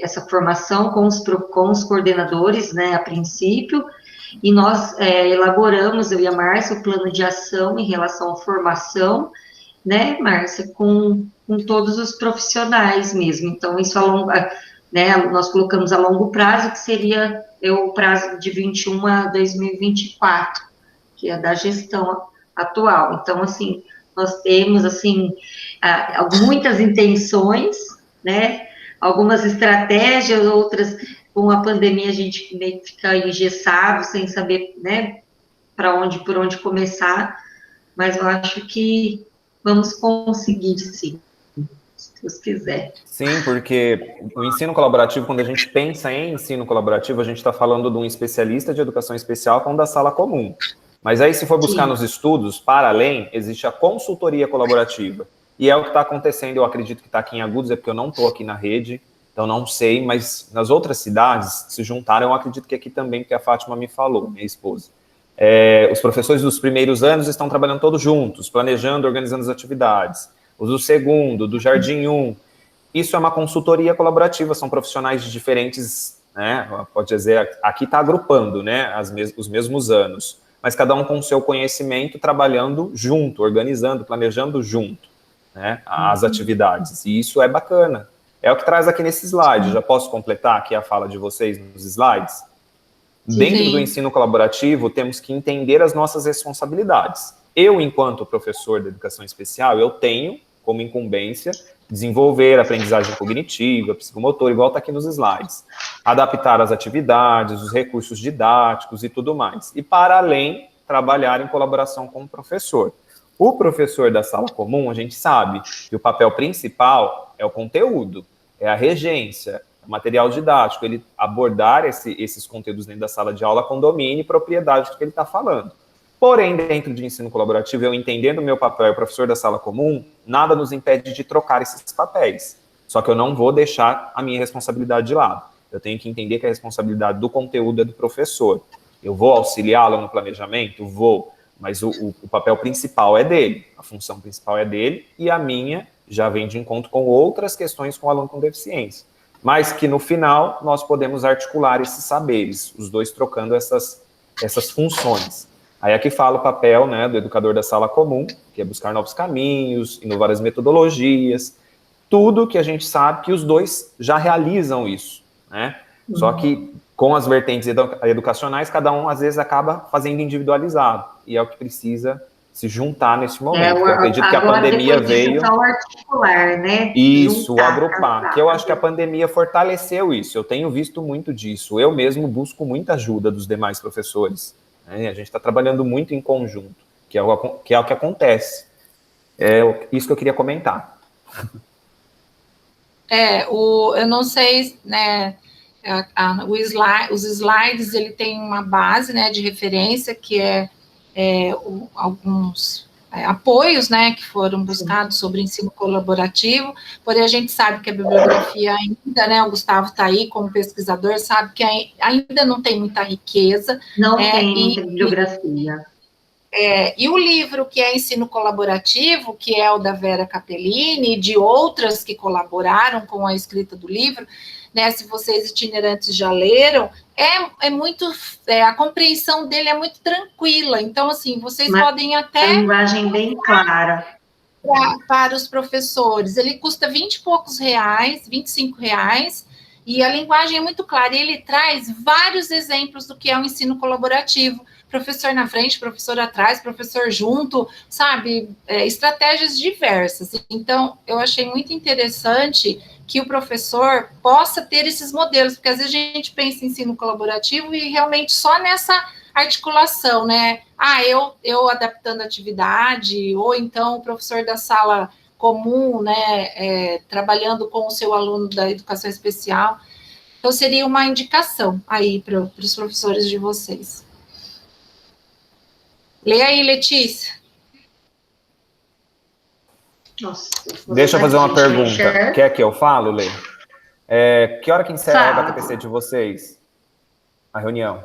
S2: essa formação com os coordenadores, né, a princípio. E nós elaboramos, eu e a Márcia, o plano de ação em relação à formação, né, Márcia, com todos os profissionais mesmo. Então, isso né, nós colocamos a longo prazo, que seria o prazo de 21 a 2024, que é da gestão atual. Então, assim, nós temos, assim, muitas intenções, né, algumas estratégias, outras, com a pandemia, a gente meio que fica engessado, sem saber, né, por onde começar, mas eu acho que vamos conseguir, sim, se Deus quiser.
S6: Sim, porque o ensino colaborativo, quando a gente pensa em ensino colaborativo, a gente está falando de um especialista de educação especial com da sala comum. Mas aí, se for buscar nos estudos, para além, existe a consultoria colaborativa. E é o que está acontecendo, eu acredito que está aqui em Agudos, é porque eu não estou aqui na rede, então não sei, mas nas outras cidades se juntaram, eu acredito que aqui também, porque a Fátima me falou, minha esposa. Os professores dos primeiros anos estão trabalhando todos juntos, planejando, organizando as atividades. Os do segundo, do Jardim 1, isso é uma consultoria colaborativa, são profissionais de diferentes, né, pode dizer, aqui está agrupando, né, os mesmos anos, mas cada um com o seu conhecimento, trabalhando junto, organizando, planejando junto, né, as atividades, e isso é bacana. É o que traz aqui nesse slide, já posso completar aqui a fala de vocês nos slides? Dentro do ensino colaborativo, temos que entender as nossas responsabilidades. Eu, enquanto professor de educação especial, eu tenho como incumbência desenvolver a aprendizagem cognitiva, psicomotora, igual está aqui nos slides. Adaptar as atividades, os recursos didáticos e tudo mais. E, para além, trabalhar em colaboração com o professor. O professor da sala comum, a gente sabe que o papel principal é o conteúdo, é a regência, o material didático, ele abordar esses conteúdos dentro da sala de aula com domínio e propriedade do que ele está falando. Porém, dentro de ensino colaborativo, eu entendendo o meu papel, professor da sala comum, nada nos impede de trocar esses papéis. Só que eu não vou deixar a minha responsabilidade de lado. Eu tenho que entender que a responsabilidade do conteúdo é do professor. Eu vou auxiliá-lo no planejamento? Vou. Mas o papel principal é dele. A função principal é dele e a minha já vem de encontro com outras questões com o aluno com deficiência. Mas que, no final, nós podemos articular esses saberes, os dois trocando essas funções. Aí aqui fala o papel, né, do educador da sala comum, que é buscar novos caminhos, inovar as metodologias, tudo que a gente sabe que os dois já realizam isso, né? Só que com as vertentes educacionais, cada um às vezes acaba fazendo individualizado, e é o que precisa se juntar nesse momento. Eu acredito que a pandemia veio...
S2: Só articular, né?
S6: Isso, juntar, agrupar, que eu acho que a pandemia fortaleceu isso, eu tenho visto muito disso, eu mesmo busco muita ajuda dos demais professores. A gente está trabalhando muito em conjunto, que é o que acontece. É isso que eu queria comentar.
S1: Eu não sei, né, os slides, ele tem uma base, né, de referência, que alguns apoios, né, que foram buscados sobre ensino colaborativo, porém a gente sabe que a bibliografia ainda, né, o Gustavo está aí como pesquisador, sabe que ainda não tem muita riqueza.
S2: Não tem muita bibliografia.
S1: E o livro que é ensino colaborativo, que é o da Vera Capellini, e de outras que colaboraram com a escrita do livro, né, se vocês itinerantes já leram, a compreensão dele é muito tranquila, então, assim, vocês podem até...
S2: Uma linguagem bem clara.
S1: Para os professores, ele custa 20 e poucos reais, 25 reais, e a linguagem é muito clara, e ele traz vários exemplos do que é o ensino colaborativo, professor na frente, professor atrás, professor junto, sabe, estratégias diversas. Então, eu achei muito interessante que o professor possa ter esses modelos, porque às vezes a gente pensa em ensino colaborativo e realmente só nessa articulação, né? Eu adaptando a atividade, ou então o professor da sala comum, né, trabalhando com o seu aluno da educação especial. Então, seria uma indicação aí para os professores de vocês. Leia aí, Letícia.
S6: Nossa, deixa eu fazer uma pergunta. Quer que eu falo, Lê? Que hora que encerra a HTPC de vocês? A reunião?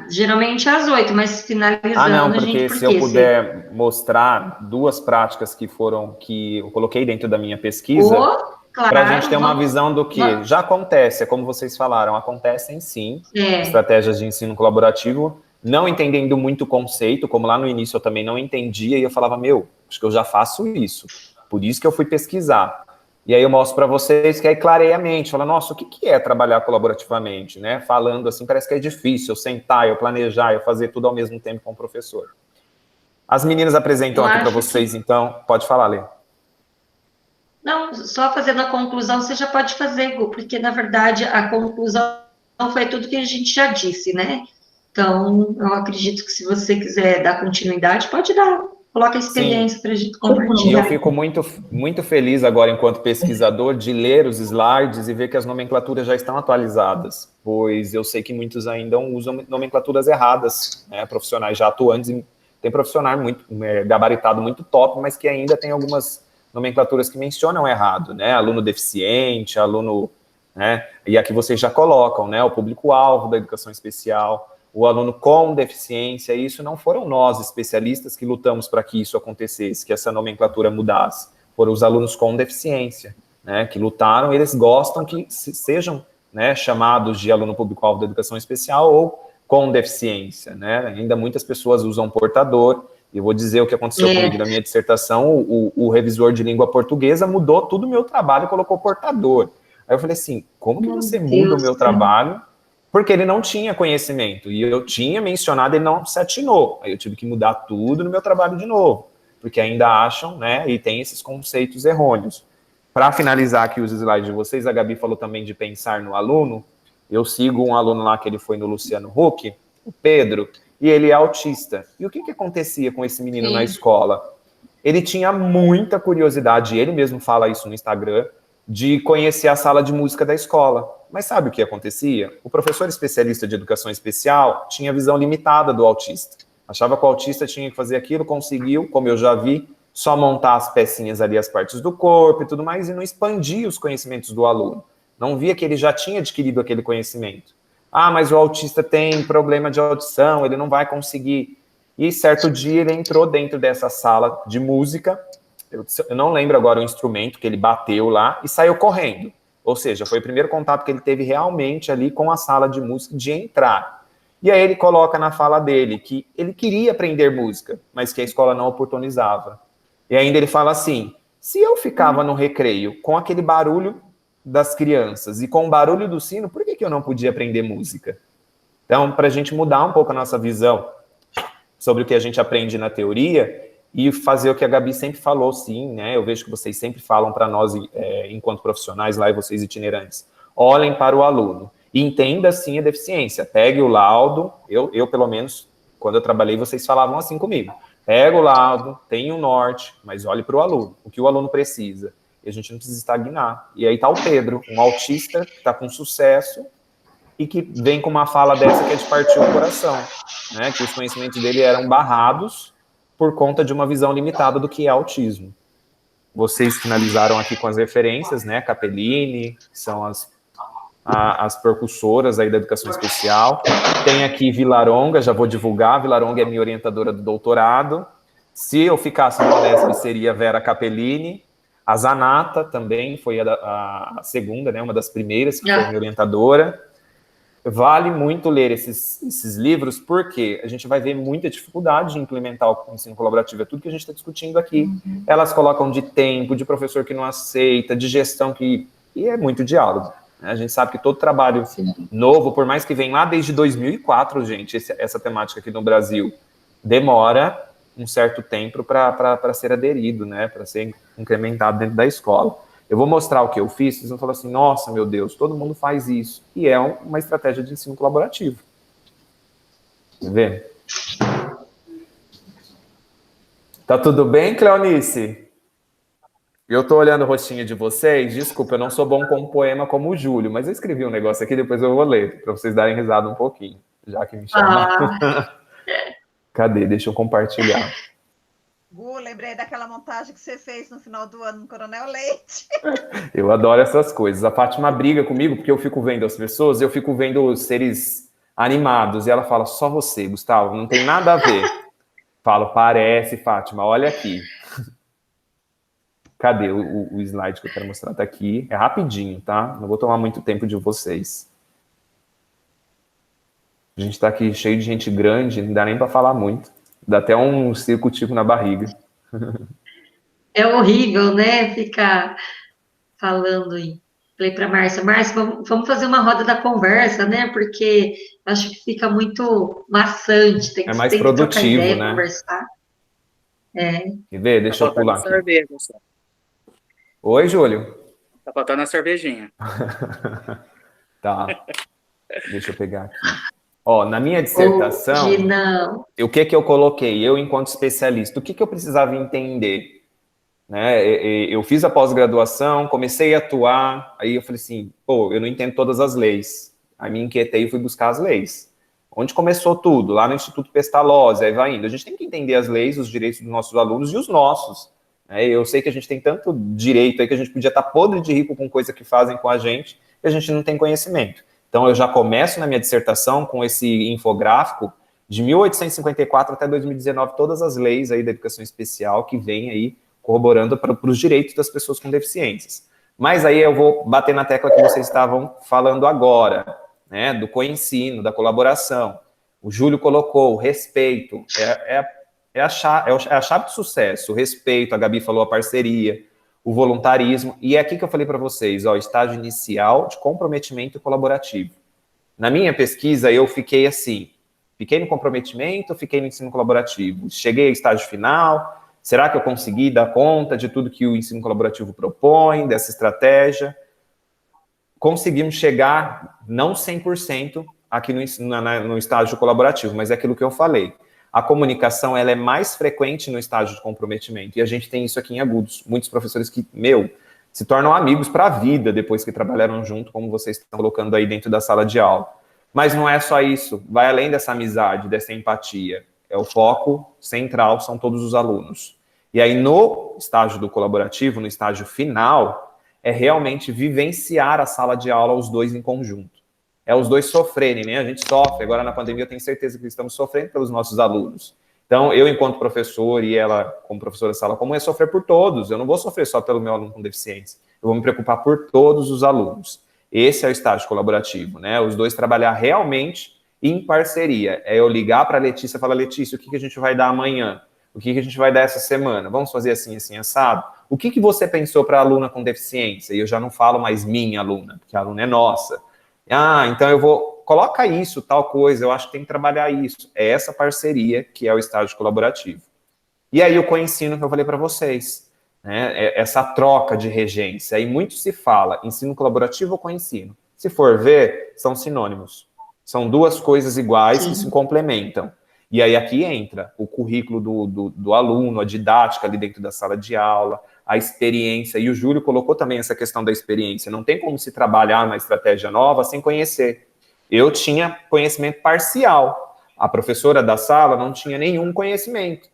S2: Geralmente às 8, mas finalizando
S6: não,
S2: a gente...
S6: porque se eu puder mostrar 2 práticas que eu coloquei dentro da minha pesquisa,
S2: claro,
S6: para a gente ter uma visão do que já acontece, como vocês falaram, acontecem sim, estratégias de ensino colaborativo, não entendendo muito o conceito, como lá no início eu também não entendia, e eu falava, acho que eu já faço isso, por isso que eu fui pesquisar. E aí eu mostro para vocês que aí clareia a mente, fala, nossa, o que é trabalhar colaborativamente, né? Falando assim, parece que é difícil, eu sentar, eu planejar, eu fazer tudo ao mesmo tempo com o professor. As meninas apresentam aqui para vocês, então, pode falar, Lê.
S2: Não, só fazendo a conclusão, você já pode fazer, Gu, porque, na verdade, a conclusão foi tudo que a gente já disse, né? Então, eu acredito que se você quiser dar continuidade, pode dar. Coloca a experiência para a gente compartilhar.
S6: E eu fico muito, muito feliz agora, enquanto pesquisador, de ler os slides e ver que as nomenclaturas já estão atualizadas, pois eu sei que muitos ainda usam nomenclaturas erradas, né? Profissionais já atuantes, tem profissional muito gabaritado, muito top, mas que ainda tem algumas nomenclaturas que mencionam errado, né? Aluno deficiente, aluno, né? E aqui vocês já colocam, né? O público-alvo da educação especial, o aluno com deficiência, e isso não foram nós, especialistas, que lutamos para que isso acontecesse, que essa nomenclatura mudasse. Foram os alunos com deficiência, né, que lutaram, eles gostam que sejam, né, chamados de aluno público-alvo da educação especial ou com deficiência, né? Ainda muitas pessoas usam portador, e eu vou dizer o que aconteceu comigo na minha dissertação, o revisor de língua portuguesa mudou todo o meu trabalho e colocou portador. Aí eu falei assim, como que você muda o meu trabalho? Porque ele não tinha conhecimento, e eu tinha mencionado, ele não se atinou. Aí eu tive que mudar tudo no meu trabalho de novo, porque ainda acham, né, e tem esses conceitos errôneos. Para finalizar aqui os slides de vocês, a Gabi falou também de pensar no aluno. Eu sigo um aluno lá que ele foi no Luciano Huck, o Pedro, e ele é autista. E o que acontecia com esse menino na escola? Ele tinha muita curiosidade, ele mesmo fala isso no Instagram, de conhecer a sala de música da escola. Mas sabe o que acontecia? O professor especialista de educação especial tinha visão limitada do autista. Achava que o autista tinha que fazer aquilo, conseguiu, como eu já vi, só montar as pecinhas ali, as partes do corpo e tudo mais, e não expandia os conhecimentos do aluno. Não via que ele já tinha adquirido aquele conhecimento. Mas o autista tem problema de audição, ele não vai conseguir. E certo dia ele entrou dentro dessa sala de música, eu não lembro agora o instrumento que ele bateu lá, e saiu correndo. Ou seja, foi o primeiro contato que ele teve realmente ali com a sala de música, de entrar. E aí ele coloca na fala dele que ele queria aprender música, mas que a escola não oportunizava. E ainda ele fala assim, se eu ficava no recreio com aquele barulho das crianças e com o barulho do sino, por que eu não podia aprender música? Então, para a gente mudar um pouco a nossa visão sobre o que a gente aprende na teoria e fazer o que a Gabi sempre falou, sim, né? Eu vejo que vocês sempre falam para nós, enquanto profissionais lá, e vocês itinerantes, olhem para o aluno e entenda, sim, a deficiência. Pegue o laudo, eu pelo menos, quando eu trabalhei, vocês falavam assim comigo. Pega o laudo, tem o norte, mas olhe para o aluno, o que o aluno precisa. E a gente não precisa estagnar. E aí está o Pedro, um autista que está com sucesso e que vem com uma fala dessa que é de partir o coração, né? Que os conhecimentos dele eram barrados por conta de uma visão limitada do que é autismo. Vocês finalizaram aqui com as referências, né? Capellini, que são as percussoras aí da educação especial. Tem aqui Vilaronga, já vou divulgar. Vilaronga é minha orientadora do doutorado. Se eu ficasse no Unesp, seria Vera Capellini. A Zanata também foi a segunda, né? Uma das primeiras que foi minha orientadora. Vale muito ler esses livros, porque a gente vai ver muita dificuldade de implementar o ensino colaborativo, é tudo que a gente está discutindo aqui. Elas colocam de tempo, de professor que não aceita, de gestão e é muito diálogo. Né? A gente sabe que todo trabalho novo, por mais que venha lá desde 2004, gente, essa temática aqui no Brasil, demora um certo tempo para ser aderido, né? Para ser incrementado dentro da escola. Eu vou mostrar o que eu fiz, vocês vão falar assim, nossa, meu Deus, todo mundo faz isso. E é uma estratégia de ensino colaborativo. Quer ver? Tá tudo bem, Cleonice? Eu tô olhando o rostinho de vocês, desculpa, eu não sou bom com poema como o Júlio, mas eu escrevi um negócio aqui, depois eu vou ler, para vocês darem risada um pouquinho, já que me chamaram. Cadê? Deixa eu compartilhar.
S7: Gu, lembrei daquela montagem que você fez no final do ano no Coronel Leite.
S6: Eu adoro essas coisas. A Fátima briga comigo porque eu fico vendo as pessoas, eu fico vendo os seres animados, e ela fala, só você, Gustavo, não tem nada a ver. Falo, parece, Fátima, olha aqui. Cadê o slide que eu quero mostrar? Tá aqui. É rapidinho, tá? Não vou tomar muito tempo de vocês. A gente tá aqui cheio de gente grande, não dá nem para falar muito. Dá até um circo-tico na barriga.
S2: É horrível, né? Ficar falando aí. Falei para Márcia, vamos fazer uma roda da conversa, né? Porque acho que fica muito maçante, tem
S6: mais
S2: que
S6: produtivo,
S2: trocar ideia,
S6: né?
S2: Conversar.
S6: Quer ver? Deixa eu pular aqui.
S5: Cerveja,
S6: Oi, Júlio.
S5: Tá faltando a cervejinha.
S6: Tá. Deixa eu pegar aqui. Ó, na minha dissertação, o que eu coloquei? Eu, enquanto especialista, o que eu precisava entender? Né? Eu fiz a pós-graduação, comecei a atuar, aí eu falei assim, pô, eu não entendo todas as leis. Aí me inquietei e fui buscar as leis. Onde começou tudo? Lá no Instituto Pestalozzi, aí vai indo. A gente tem que entender as leis, os direitos dos nossos alunos e os nossos. Eu sei que a gente tem tanto direito aí que a gente podia estar podre de rico com coisa que fazem com a gente e a gente não tem conhecimento. Então, eu já começo na minha dissertação com esse infográfico de 1854 até 2019, todas as leis aí da educação especial que vêm aí corroborando para os direitos das pessoas com deficiências. Mas aí eu vou bater na tecla que vocês estavam falando agora, né, do coensino, da colaboração. O Júlio colocou o respeito, é a chave do sucesso, o respeito, a Gabi falou a parceria, o voluntarismo, e é aqui que eu falei para vocês, ó, estágio inicial de comprometimento colaborativo. Na minha pesquisa, eu fiquei assim, fiquei no comprometimento, fiquei no ensino colaborativo, cheguei ao estágio final, será que eu consegui dar conta de tudo que o ensino colaborativo propõe, dessa estratégia? Conseguimos chegar, não 100% aqui no estágio colaborativo, mas é aquilo que eu falei. A comunicação, ela é mais frequente no estágio de comprometimento, e a gente tem isso aqui em Agudos. Muitos professores que, se tornam amigos para a vida depois que trabalharam junto, como vocês estão colocando aí dentro da sala de aula. Mas não é só isso, vai além dessa amizade, dessa empatia. O foco central são todos os alunos. E aí, no estágio do colaborativo, no estágio final, é realmente vivenciar a sala de aula, os dois em conjunto. É os dois sofrerem, né? A gente sofre. Agora, na pandemia, eu tenho certeza que estamos sofrendo pelos nossos alunos. Então, eu, enquanto professor, e ela, como professora de sala comum, é sofrer por todos. Eu não vou sofrer só pelo meu aluno com deficiência. Eu vou me preocupar por todos os alunos. Esse é o estágio colaborativo, né? Os dois trabalhar realmente em parceria. É eu ligar para a Letícia e falar, Letícia, o que a gente vai dar amanhã? O que a gente vai dar essa semana? Vamos fazer assim, assim, assado? O que você pensou para a aluna com deficiência? E eu já não falo mais minha aluna, porque a aluna é nossa. Ah, então eu vou... Coloca isso, tal coisa, eu acho que tem que trabalhar isso. É essa parceria que é o estágio colaborativo. E aí o coensino que eu falei para vocês, né? Essa troca de regência. Aí muito se fala ensino colaborativo ou coensino. Se for ver, são sinônimos. São duas coisas iguais que se complementam. E aí aqui entra o currículo do aluno, a didática ali dentro da sala de aula, a experiência, e o Júlio colocou também essa questão da experiência. Não tem como se trabalhar uma estratégia nova sem conhecer. Eu tinha conhecimento parcial. A professora da sala não tinha nenhum conhecimento.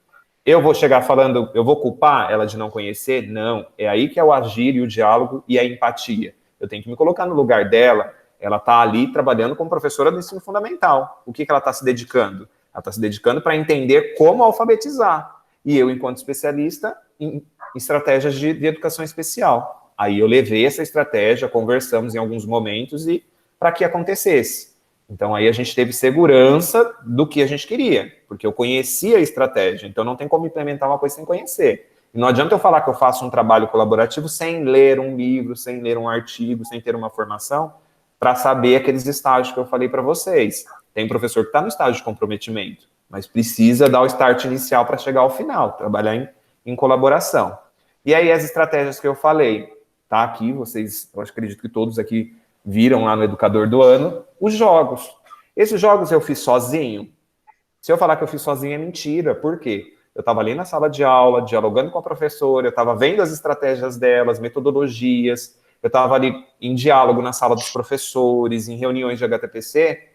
S6: Eu vou chegar falando, eu vou culpar ela de não conhecer? Não. É aí que é o agir e o diálogo e a empatia. Eu tenho que me colocar no lugar dela. Ela está ali trabalhando como professora do ensino fundamental. O que ela está se dedicando? Ela está se dedicando para entender como alfabetizar. E eu, enquanto especialista, em estratégias de educação especial. Aí eu levei essa estratégia, conversamos em alguns momentos e para que acontecesse. Então aí a gente teve segurança do que a gente queria, porque eu conhecia a estratégia, então não tem como implementar uma coisa sem conhecer. E não adianta eu falar que eu faço um trabalho colaborativo sem ler um livro, sem ler um artigo, sem ter uma formação, para saber aqueles estágios que eu falei para vocês. Tem professor que está no estágio de comprometimento, mas precisa dar o start inicial para chegar ao final, trabalhar em colaboração. E aí as estratégias que eu falei, tá aqui, vocês, eu acredito que todos aqui viram lá no Educador do Ano, os jogos. Esses jogos eu fiz sozinho. Se eu falar que eu fiz sozinho é mentira, por quê? Eu estava ali na sala de aula, dialogando com a professora, eu estava vendo as estratégias delas, metodologias, eu estava ali em diálogo na sala dos professores, em reuniões de HTPC,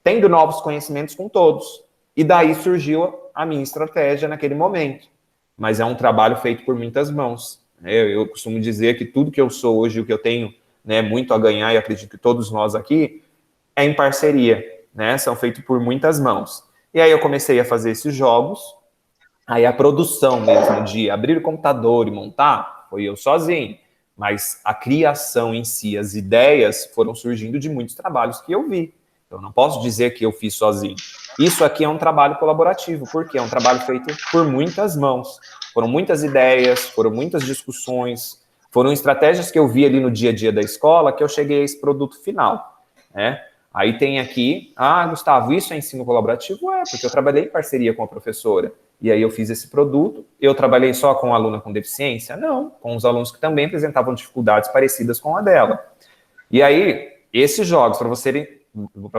S6: tendo novos conhecimentos com todos. E daí surgiu a minha estratégia naquele momento. mas é um trabalho feito por muitas mãos. Eu costumo dizer que tudo que eu sou hoje, o que eu tenho, né, muito a ganhar, e acredito que todos nós aqui, é em parceria, né, são feitos por muitas mãos. E aí eu comecei a fazer esses jogos, aí a produção mesmo de abrir o computador e montar, foi eu sozinho, mas a criação em si, as ideias foram surgindo de muitos trabalhos que eu vi. Eu não posso dizer que eu fiz sozinho. Isso aqui é um trabalho colaborativo, porque é um trabalho feito por muitas mãos. Foram muitas ideias, foram muitas discussões, foram estratégias que eu vi ali no dia a dia da escola que eu cheguei a esse produto final, né? Aí tem aqui, Gustavo, isso é ensino colaborativo? É, porque eu trabalhei em parceria com a professora. E aí eu fiz esse produto. Eu trabalhei só com aluna com deficiência? Não, com os alunos que também apresentavam dificuldades parecidas com a dela. E aí, esses jogos, para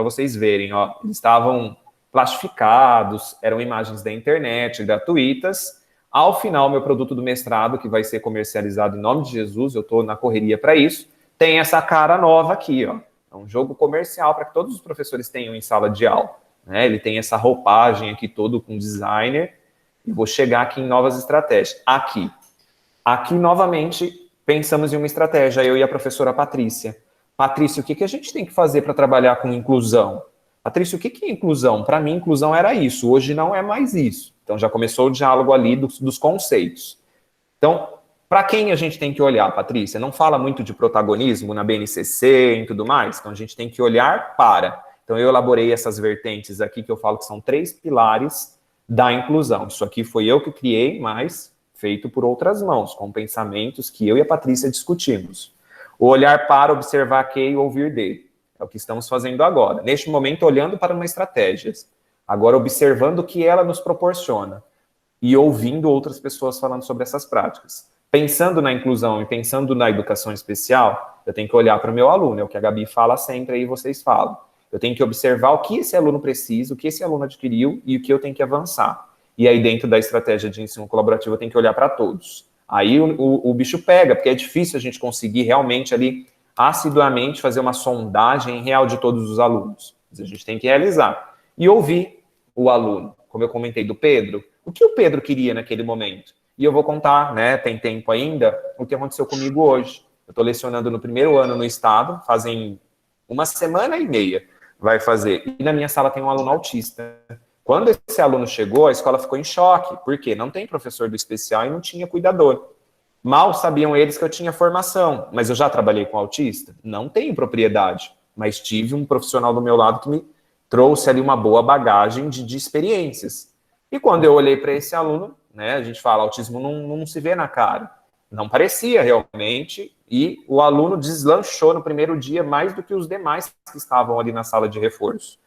S6: vocês verem, ó, eles estavam plastificados, eram imagens da internet, gratuitas. Ao final, meu produto do mestrado, que vai ser comercializado em nome de Jesus, eu estou na correria para isso, tem essa cara nova aqui, ó. É um jogo comercial para que todos os professores tenham em sala de aula, né? Ele tem essa roupagem aqui todo com designer, e vou chegar aqui em novas estratégias. Aqui novamente, pensamos em uma estratégia, eu e a professora Patrícia. Patrícia, o que a gente tem que fazer para trabalhar com inclusão? Patrícia, o que é inclusão? Para mim, inclusão era isso, hoje não é mais isso. Então, já começou o diálogo ali dos conceitos. Então, para quem a gente tem que olhar, Patrícia? Não fala muito de protagonismo na BNCC e tudo mais? Então, a gente tem que olhar para. Então, eu elaborei essas vertentes aqui, que eu falo que são 3 pilares da inclusão. Isso aqui foi eu que criei, mas feito por outras mãos, com pensamentos que eu e a Patrícia discutimos. O olhar para, observar que e ouvir de. É o que estamos fazendo agora. Neste momento, olhando para uma estratégia. Agora, observando o que ela nos proporciona. E ouvindo outras pessoas falando sobre essas práticas. Pensando na inclusão e pensando na educação especial, eu tenho que olhar para o meu aluno. É o que a Gabi fala sempre, aí vocês falam. Eu tenho que observar o que esse aluno precisa, o que esse aluno adquiriu e o que eu tenho que avançar. E aí, dentro da estratégia de ensino colaborativo, eu tenho que olhar para todos. Aí o bicho pega, porque é difícil a gente conseguir realmente ali, assiduamente, fazer uma sondagem real de todos os alunos. Mas a gente tem que realizar. E ouvir o aluno. Como eu comentei do Pedro, o que o Pedro queria naquele momento? E eu vou contar, né, tem tempo ainda, o que aconteceu comigo hoje. Eu estou lecionando no primeiro ano no estado, fazem 1 semana e meia, vai fazer. E na minha sala tem um aluno autista. Quando esse aluno chegou, a escola ficou em choque. Por quê? Não tem professor do especial e não tinha cuidador. Mal sabiam eles que eu tinha formação, mas eu já trabalhei com autista? Não tenho propriedade, mas tive um profissional do meu lado que me trouxe ali uma boa bagagem de experiências. E quando eu olhei para esse aluno, né, a gente fala, autismo não se vê na cara. Não parecia realmente, e o aluno deslanchou no primeiro dia mais do que os demais que estavam ali na sala de reforço.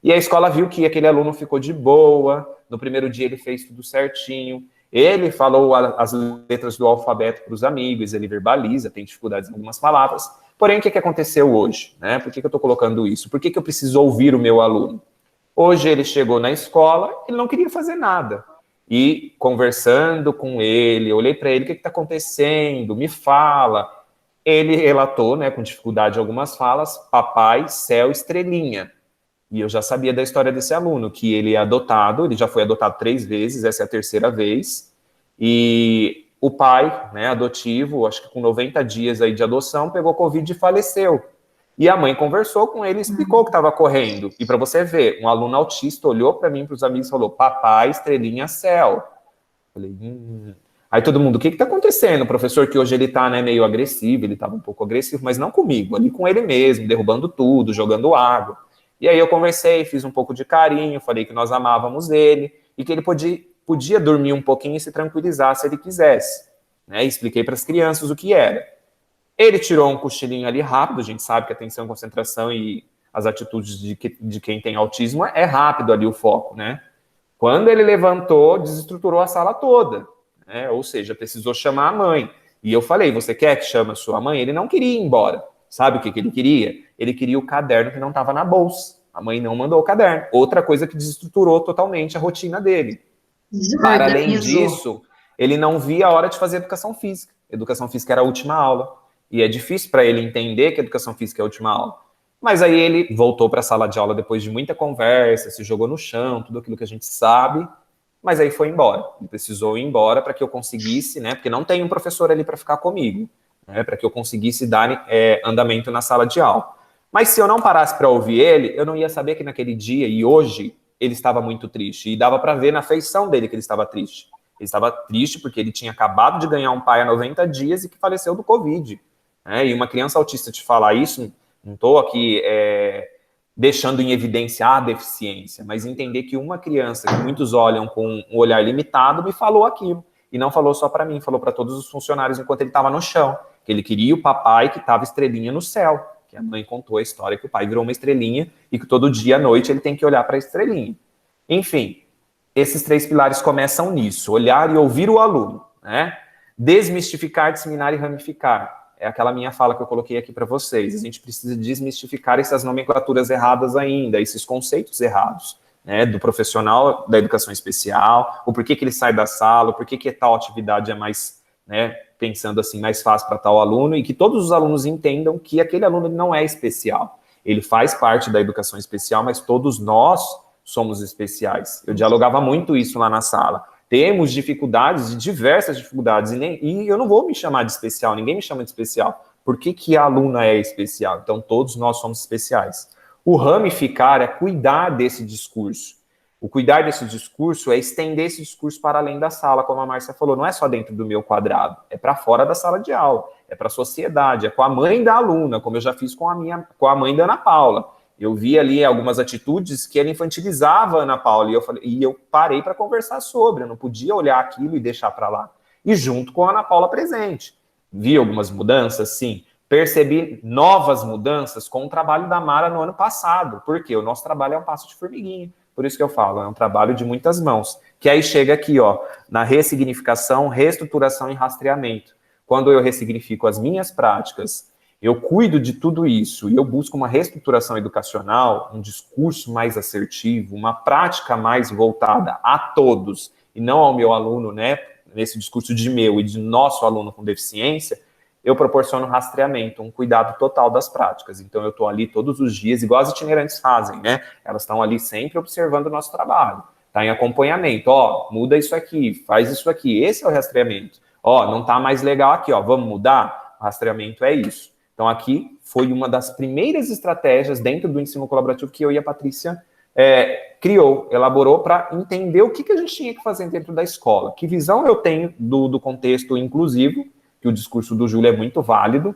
S6: E a escola viu que aquele aluno ficou de boa, no primeiro dia ele fez tudo certinho, ele falou as letras do alfabeto para os amigos, ele verbaliza, tem dificuldades em algumas palavras. Porém, o que aconteceu hoje? Né? Por que eu estou colocando isso? Por que eu preciso ouvir o meu aluno? Hoje ele chegou na escola, ele não queria fazer nada. E conversando com ele, eu olhei para ele, o que está acontecendo? Me fala. Ele relatou, né, com dificuldade algumas falas, papai, céu, estrelinha. E eu já sabia da história desse aluno, que ele é adotado, ele já foi adotado 3 vezes, essa é a 3ª vez. E o pai, né, adotivo, acho que com 90 dias aí de adoção, pegou Covid e faleceu. E a mãe conversou com ele e explicou o que estava correndo. E para você ver, um aluno autista olhou para mim, para os amigos e falou, papai, estrelinha, céu. Falei, Aí todo mundo, o que está acontecendo? O professor que hoje ele está, né, meio agressivo, ele estava um pouco agressivo, mas não comigo, ali com ele mesmo, derrubando tudo, jogando água. E aí eu conversei, fiz um pouco de carinho, falei que nós amávamos ele e que ele podia dormir um pouquinho e se tranquilizar se ele quisesse. Né? E expliquei para as crianças o que era. Ele tirou um cochilinho ali rápido, a gente sabe que a atenção, concentração e as atitudes de quem tem autismo é rápido ali o foco, né? Quando ele levantou, desestruturou a sala toda, né? Ou seja, precisou chamar a mãe. E eu falei, você quer que chame a sua mãe? Ele não queria ir embora. Sabe o que ele queria? Ele queria o caderno que não estava na bolsa. A mãe não mandou o caderno. Outra coisa que desestruturou totalmente a rotina dele. Para além disso, ele não via a hora de fazer educação física. Educação física era a última aula. E é difícil para ele entender que a educação física é a última aula. Mas aí ele voltou para a sala de aula depois de muita conversa, se jogou no chão, tudo aquilo que a gente sabe, mas aí foi embora. Ele precisou ir embora para que eu conseguisse, né, porque não tem um professor ali para ficar comigo, né, para que eu conseguisse dar andamento na sala de aula. Mas se eu não parasse para ouvir ele, eu não ia saber que naquele dia e hoje ele estava muito triste. E dava para ver na feição dele que ele estava triste. Ele estava triste porque ele tinha acabado de ganhar um pai há 90 dias e que faleceu do Covid. Né? E uma criança autista te falar isso, não estou aqui deixando em evidência a deficiência, mas entender que uma criança que muitos olham com um olhar limitado me falou aquilo. E não falou só para mim, falou para todos os funcionários enquanto ele estava no chão. Que ele queria o papai que estava estrelinha no céu. Que a mãe contou a história que o pai virou uma estrelinha e que todo dia à noite ele tem que olhar para a estrelinha. Enfim, esses 3 pilares começam nisso, olhar e ouvir o aluno, né? Desmistificar, disseminar e ramificar. É aquela minha fala que eu coloquei aqui para vocês. A gente precisa desmistificar essas nomenclaturas erradas ainda, esses conceitos errados, né? Do profissional da educação especial, o porquê que ele sai da sala, o porquê que tal atividade é mais, né, pensando assim, mais fácil para tal aluno, e que todos os alunos entendam que aquele aluno não é especial. Ele faz parte da educação especial, mas todos nós somos especiais. Eu dialogava muito isso lá na sala. Temos dificuldades, diversas dificuldades, e eu não vou me chamar de especial, ninguém me chama de especial. Por que a aluna é especial? Então, todos nós somos especiais. O ramificar é cuidar desse discurso. O cuidar desse discurso é estender esse discurso para além da sala, como a Márcia falou, não é só dentro do meu quadrado, é para fora da sala de aula, é para a sociedade, é com a mãe da aluna, como eu já fiz com a mãe da Ana Paula. Eu vi ali algumas atitudes que ela infantilizava a Ana Paula, e eu parei para conversar sobre, eu não podia olhar aquilo e deixar para lá. E junto com a Ana Paula presente. Vi algumas mudanças, sim. Percebi novas mudanças com o trabalho da Mara no ano passado, porque o nosso trabalho é um passo de formiguinha. Por isso que eu falo, é um trabalho de muitas mãos. Que aí chega aqui, ó, na ressignificação, reestruturação e rastreamento. Quando eu ressignifico as minhas práticas, eu cuido de tudo isso e eu busco uma reestruturação educacional, um discurso mais assertivo, uma prática mais voltada a todos e não ao meu aluno, né? Nesse discurso de meu e de nosso aluno com deficiência, eu proporciono rastreamento, um cuidado total das práticas. Então, eu estou ali todos os dias, igual as itinerantes fazem, né? Elas estão ali sempre observando o nosso trabalho. Está em acompanhamento. Ó, muda isso aqui, faz isso aqui. Esse é o rastreamento. Ó, não está mais legal aqui, ó, vamos mudar? O rastreamento é isso. Então, aqui foi uma das primeiras estratégias dentro do ensino colaborativo que eu e a Patrícia criou, elaborou para entender o que a gente tinha que fazer dentro da escola. Que visão eu tenho do contexto inclusivo, que o discurso do Júlio é muito válido,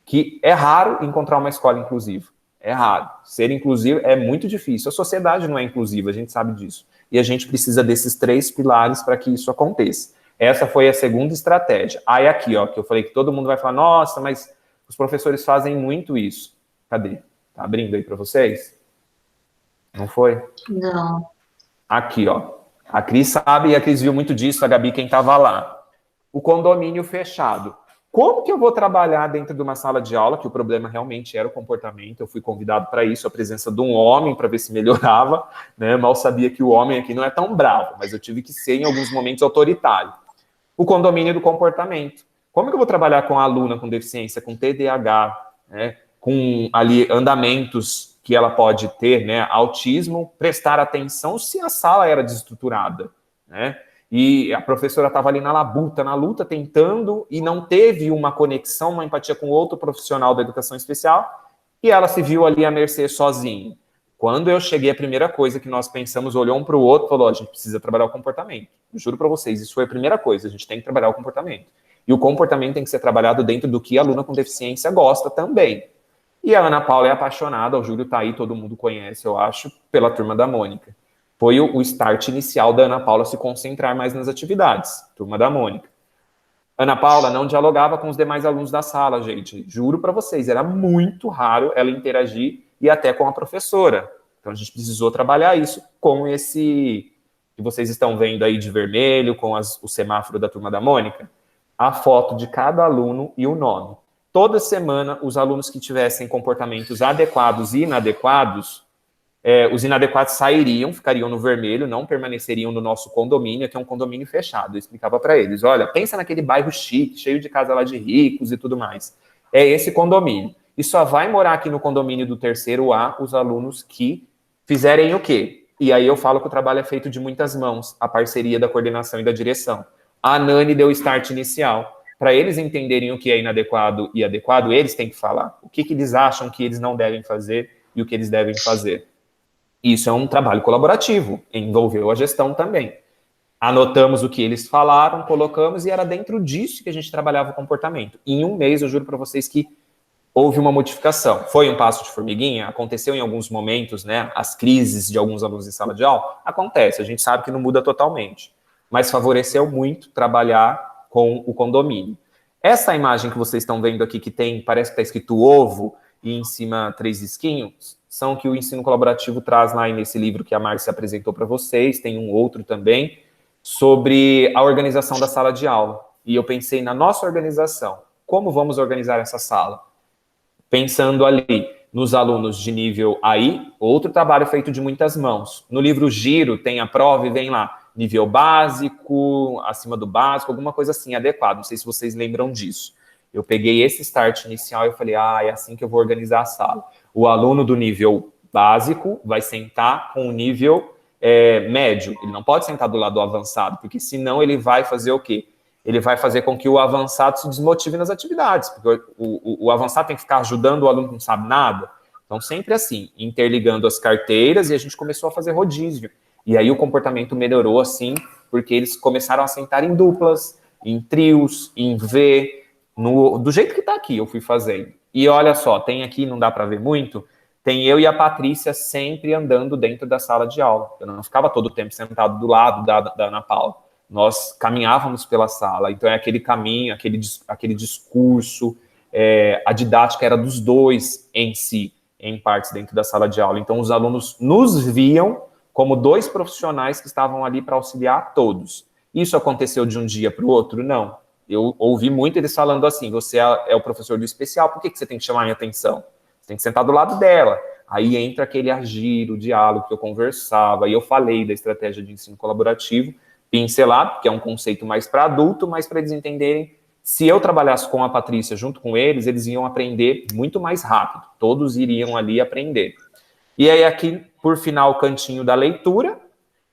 S6: que é raro encontrar uma escola inclusiva. É raro. Ser inclusivo é muito difícil. A sociedade não é inclusiva, a gente sabe disso. E a gente precisa desses 3 pilares para que isso aconteça. Essa foi a segunda estratégia. Aí aqui, ó, que eu falei que todo mundo vai falar, nossa, mas os professores fazem muito isso. Cadê? Tá abrindo aí para vocês? Não foi?
S2: Não.
S6: Aqui, ó. A Cris sabe e a Cris viu muito disso, a Gabi, quem estava lá. O condomínio fechado. Como que eu vou trabalhar dentro de uma sala de aula, que o problema realmente era o comportamento, eu fui convidado para isso, a presença de um homem para ver se melhorava, né? Mal sabia que o homem aqui não é tão bravo, mas eu tive que ser em alguns momentos autoritário. O condomínio do comportamento. Como que eu vou trabalhar com a aluna com deficiência, com TDAH, né? Com ali andamentos que ela pode ter, né? Autismo, prestar atenção se a sala era desestruturada, né? E a professora estava ali na luta, tentando, e não teve uma conexão, uma empatia com outro profissional da educação especial, e ela se viu ali à mercê sozinha. Quando eu cheguei, a primeira coisa que nós pensamos, olhou um para o outro, falou, a gente precisa trabalhar o comportamento. Eu juro para vocês, isso foi a primeira coisa, a gente tem que trabalhar o comportamento. E o comportamento tem que ser trabalhado dentro do que a aluna com deficiência gosta também. E a Ana Paula é apaixonada, o Júlio está aí, todo mundo conhece, eu acho, pela Turma da Mônica. Foi o start inicial da Ana Paula se concentrar mais nas atividades, Turma da Mônica. Ana Paula não dialogava com os demais alunos da sala, gente. Juro para vocês, era muito raro ela interagir e até com a professora. Então, a gente precisou trabalhar isso com esse que vocês estão vendo aí de vermelho, com o semáforo da Turma da Mônica. A foto de cada aluno e o nome. Toda semana, os alunos que tivessem comportamentos adequados e inadequados, os inadequados sairiam, ficariam no vermelho, não permaneceriam no nosso condomínio, que é um condomínio fechado. Eu explicava para eles, olha, pensa naquele bairro chique, cheio de casa lá de ricos e tudo mais. É esse condomínio. E só vai morar aqui no condomínio do 3º A os alunos que fizerem o quê? E aí eu falo que o trabalho é feito de muitas mãos, a parceria da coordenação e da direção. A Nani deu o start inicial. Para eles entenderem o que é inadequado e adequado, eles têm que falar. O que eles acham que eles não devem fazer e o que eles devem fazer. Isso é um trabalho colaborativo, envolveu a gestão também. Anotamos o que eles falaram, colocamos, e era dentro disso que a gente trabalhava o comportamento. Em um mês, eu juro para vocês que houve uma modificação. Foi um passo de formiguinha? Aconteceu em alguns momentos, né? As crises de alguns alunos em sala de aula? Acontece, a gente sabe que não muda totalmente. Mas favoreceu muito trabalhar com o condomínio. Essa imagem que vocês estão vendo aqui, que tem, parece que está escrito ovo, e em cima 3 risquinhos, são que o ensino colaborativo traz lá nesse livro que a Márcia apresentou para vocês, tem um outro também, sobre a organização da sala de aula. E eu pensei na nossa organização. Como vamos organizar essa sala? Pensando ali nos alunos de nível AI, outro trabalho feito de muitas mãos. No livro Giro tem a prova e vem lá, nível básico, acima do básico, alguma coisa assim, adequado. Não sei se vocês lembram disso. Eu peguei esse start inicial e falei, é assim que eu vou organizar a sala. O aluno do nível básico vai sentar com o nível médio. Ele não pode sentar do lado do avançado, porque senão ele vai fazer o quê? Ele vai fazer com que o avançado se desmotive nas atividades, porque o avançado tem que ficar ajudando o aluno que não sabe nada. Então, sempre assim, interligando as carteiras, e a gente começou a fazer rodízio. E aí o comportamento melhorou, assim, porque eles começaram a sentar em duplas, em trios, em V, do jeito que está aqui, eu fui fazendo. E olha só, tem aqui, não dá para ver muito, tem eu e a Patrícia sempre andando dentro da sala de aula. Eu não ficava todo o tempo sentado do lado da Ana Paula. Nós caminhávamos pela sala, então é aquele caminho, aquele discurso, a didática era dos dois em si, em partes dentro da sala de aula. Então os alunos nos viam como 2 profissionais que estavam ali para auxiliar todos. Isso aconteceu de um dia para o outro? Não. Eu ouvi muito eles falando assim, você é o professor do especial, por que você tem que chamar a minha atenção? Você tem que sentar do lado dela. Aí entra aquele agir, o diálogo que eu conversava, e eu falei da estratégia de ensino colaborativo, pincelado, que é um conceito mais para adulto, mas para eles entenderem, se eu trabalhasse com a Patrícia junto com eles, eles iam aprender muito mais rápido, todos iriam ali aprender. E aí aqui, por final, o cantinho da leitura,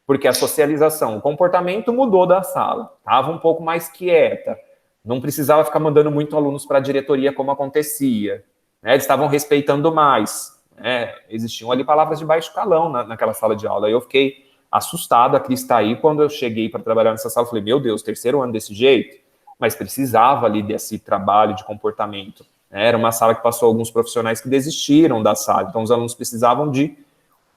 S6: porque a socialização, o comportamento mudou da sala, estava um pouco mais quieta, não precisava ficar mandando muito alunos para a diretoria como acontecia, né? Eles estavam respeitando mais, né? Existiam ali palavras de baixo calão naquela sala de aula, eu fiquei assustado, a Cris está aí, quando eu cheguei para trabalhar nessa sala, eu falei, meu Deus, 3º ano desse jeito? Mas precisava ali desse trabalho de comportamento, né? Era uma sala que passou alguns profissionais que desistiram da sala, então os alunos precisavam de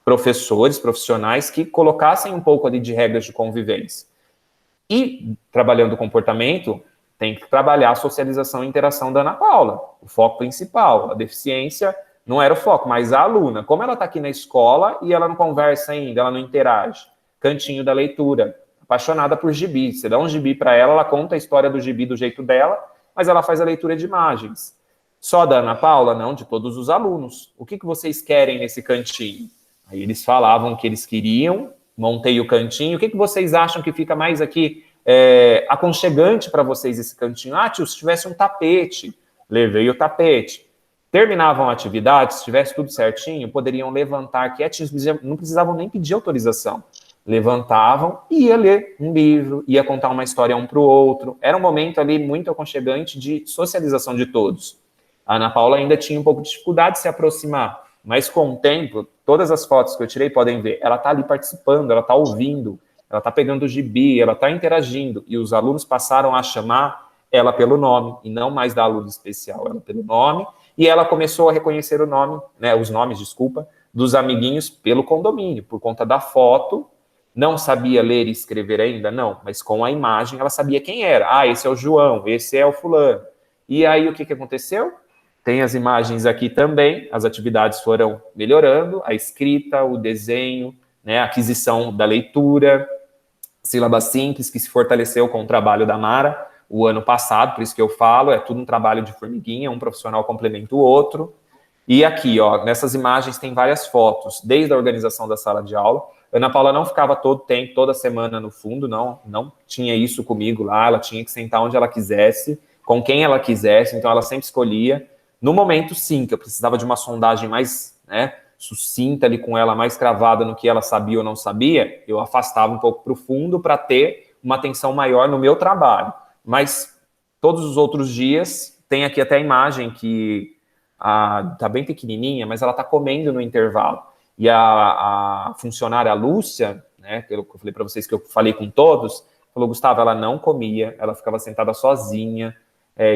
S6: professores, profissionais que colocassem um pouco ali de regras de convivência. E, trabalhando o comportamento, tem que trabalhar a socialização e interação da Ana Paula, o foco principal. A deficiência não era o foco, mas a aluna, como ela está aqui na escola e ela não conversa ainda, ela não interage. Cantinho da leitura, apaixonada por gibi. Você dá um gibi para ela, ela conta a história do gibi do jeito dela, mas ela faz a leitura de imagens. Só da Ana Paula? Não, de todos os alunos. O que vocês querem nesse cantinho? Aí eles falavam o que eles queriam, montei o cantinho. O que vocês acham que fica mais aqui aconchegante para vocês esse cantinho? Tio, se tivesse um tapete, levei o tapete. Terminavam a atividade, se tivesse tudo certinho, poderiam levantar quietinhos, não precisavam nem pedir autorização. Levantavam e ia ler um livro, ia contar uma história um para o outro. Era um momento ali muito aconchegante de socialização de todos. A Ana Paula ainda tinha um pouco de dificuldade de se aproximar, mas com o tempo, todas as fotos que eu tirei podem ver, ela está ali participando, ela está ouvindo, ela está pegando o gibi, ela está interagindo, e os alunos passaram a chamar ela pelo nome, e não mais da aluna especial, ela pelo nome, e ela começou a reconhecer o nome, os nomes, dos amiguinhos pelo condomínio, por conta da foto. Não sabia ler e escrever ainda? Não, mas com a imagem ela sabia quem era. Esse é o João, esse é o fulano. E aí o que aconteceu? Tem as imagens aqui também, as atividades foram melhorando, a escrita, o desenho, né, a aquisição da leitura, sílaba simples, que se fortaleceu com o trabalho da Mara o ano passado, por isso que eu falo, é tudo um trabalho de formiguinha, um profissional complementa o outro. E aqui, nessas imagens tem várias fotos, desde a organização da sala de aula. Ana Paula não ficava todo tempo, toda semana no fundo, não tinha isso comigo lá, ela tinha que sentar onde ela quisesse, com quem ela quisesse, então ela sempre escolhia. No momento, sim, que eu precisava de uma sondagem mais sucinta ali com ela, mais cravada no que ela sabia ou não sabia, eu afastava um pouco para o fundo para ter uma atenção maior no meu trabalho. Mas todos os outros dias, tem aqui até a imagem que tá bem pequenininha, mas ela está comendo no intervalo. E a funcionária, a Lúcia, né, que eu falei para vocês que eu falei com todos, falou, Gustavo, ela não comia, ela ficava sentada sozinha,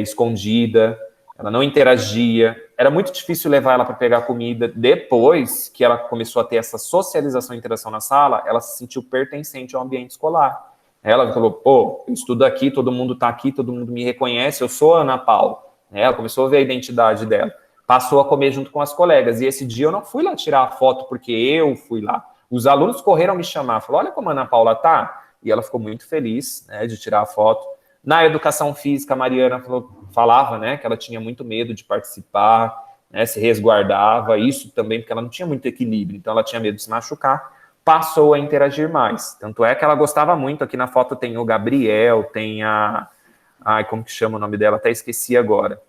S6: escondida, ela não interagia, era muito difícil levar ela para pegar comida. Depois que ela começou a ter essa socialização e interação na sala, ela se sentiu pertencente ao ambiente escolar. Ela falou, pô, eu estudo aqui, todo mundo está aqui, todo mundo me reconhece, eu sou a Ana Paula. Ela começou a ver a identidade dela, passou a comer junto com as colegas, e esse dia eu não fui lá tirar a foto porque eu fui lá. Os alunos correram me chamar, falaram, olha como a Ana Paula tá, e ela ficou muito feliz, né, de tirar a foto. Na educação física, a Mariana falava, né, que ela tinha muito medo de participar, né, se resguardava, isso também porque ela não tinha muito equilíbrio, então ela tinha medo de se machucar, passou a interagir mais. Tanto é que ela gostava muito, aqui na foto tem o Gabriel, tem como que chama o nome dela? Até esqueci agora.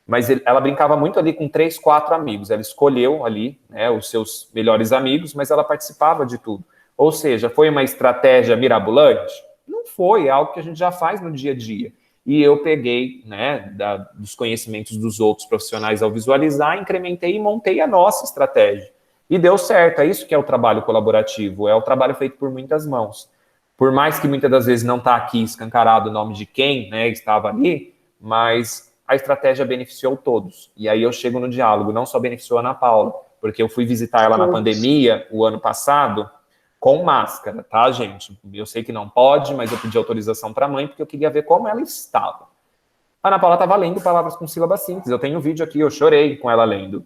S6: Mas ela brincava muito ali com 3, 4 amigos, ela escolheu ali, né, os seus melhores amigos, mas ela participava de tudo. Ou seja, foi uma estratégia mirabolante? Não foi, é algo que a gente já faz no dia a dia. E eu peguei, né, dos conhecimentos dos outros profissionais ao visualizar, incrementei e montei a nossa estratégia. E deu certo, é isso que é o trabalho colaborativo, é o trabalho feito por muitas mãos. Por mais que muitas das vezes não está aqui escancarado o nome de quem, né, estava ali, mas a estratégia beneficiou todos. E aí eu chego no diálogo, não só beneficiou a Ana Paula, porque eu fui visitar ela na pandemia, o ano passado, com máscara, tá, gente? Eu sei que não pode, mas eu pedi autorização para a mãe, porque eu queria ver como ela estava. A Ana Paula estava lendo palavras com sílabas simples. Eu tenho um vídeo aqui, eu chorei com ela lendo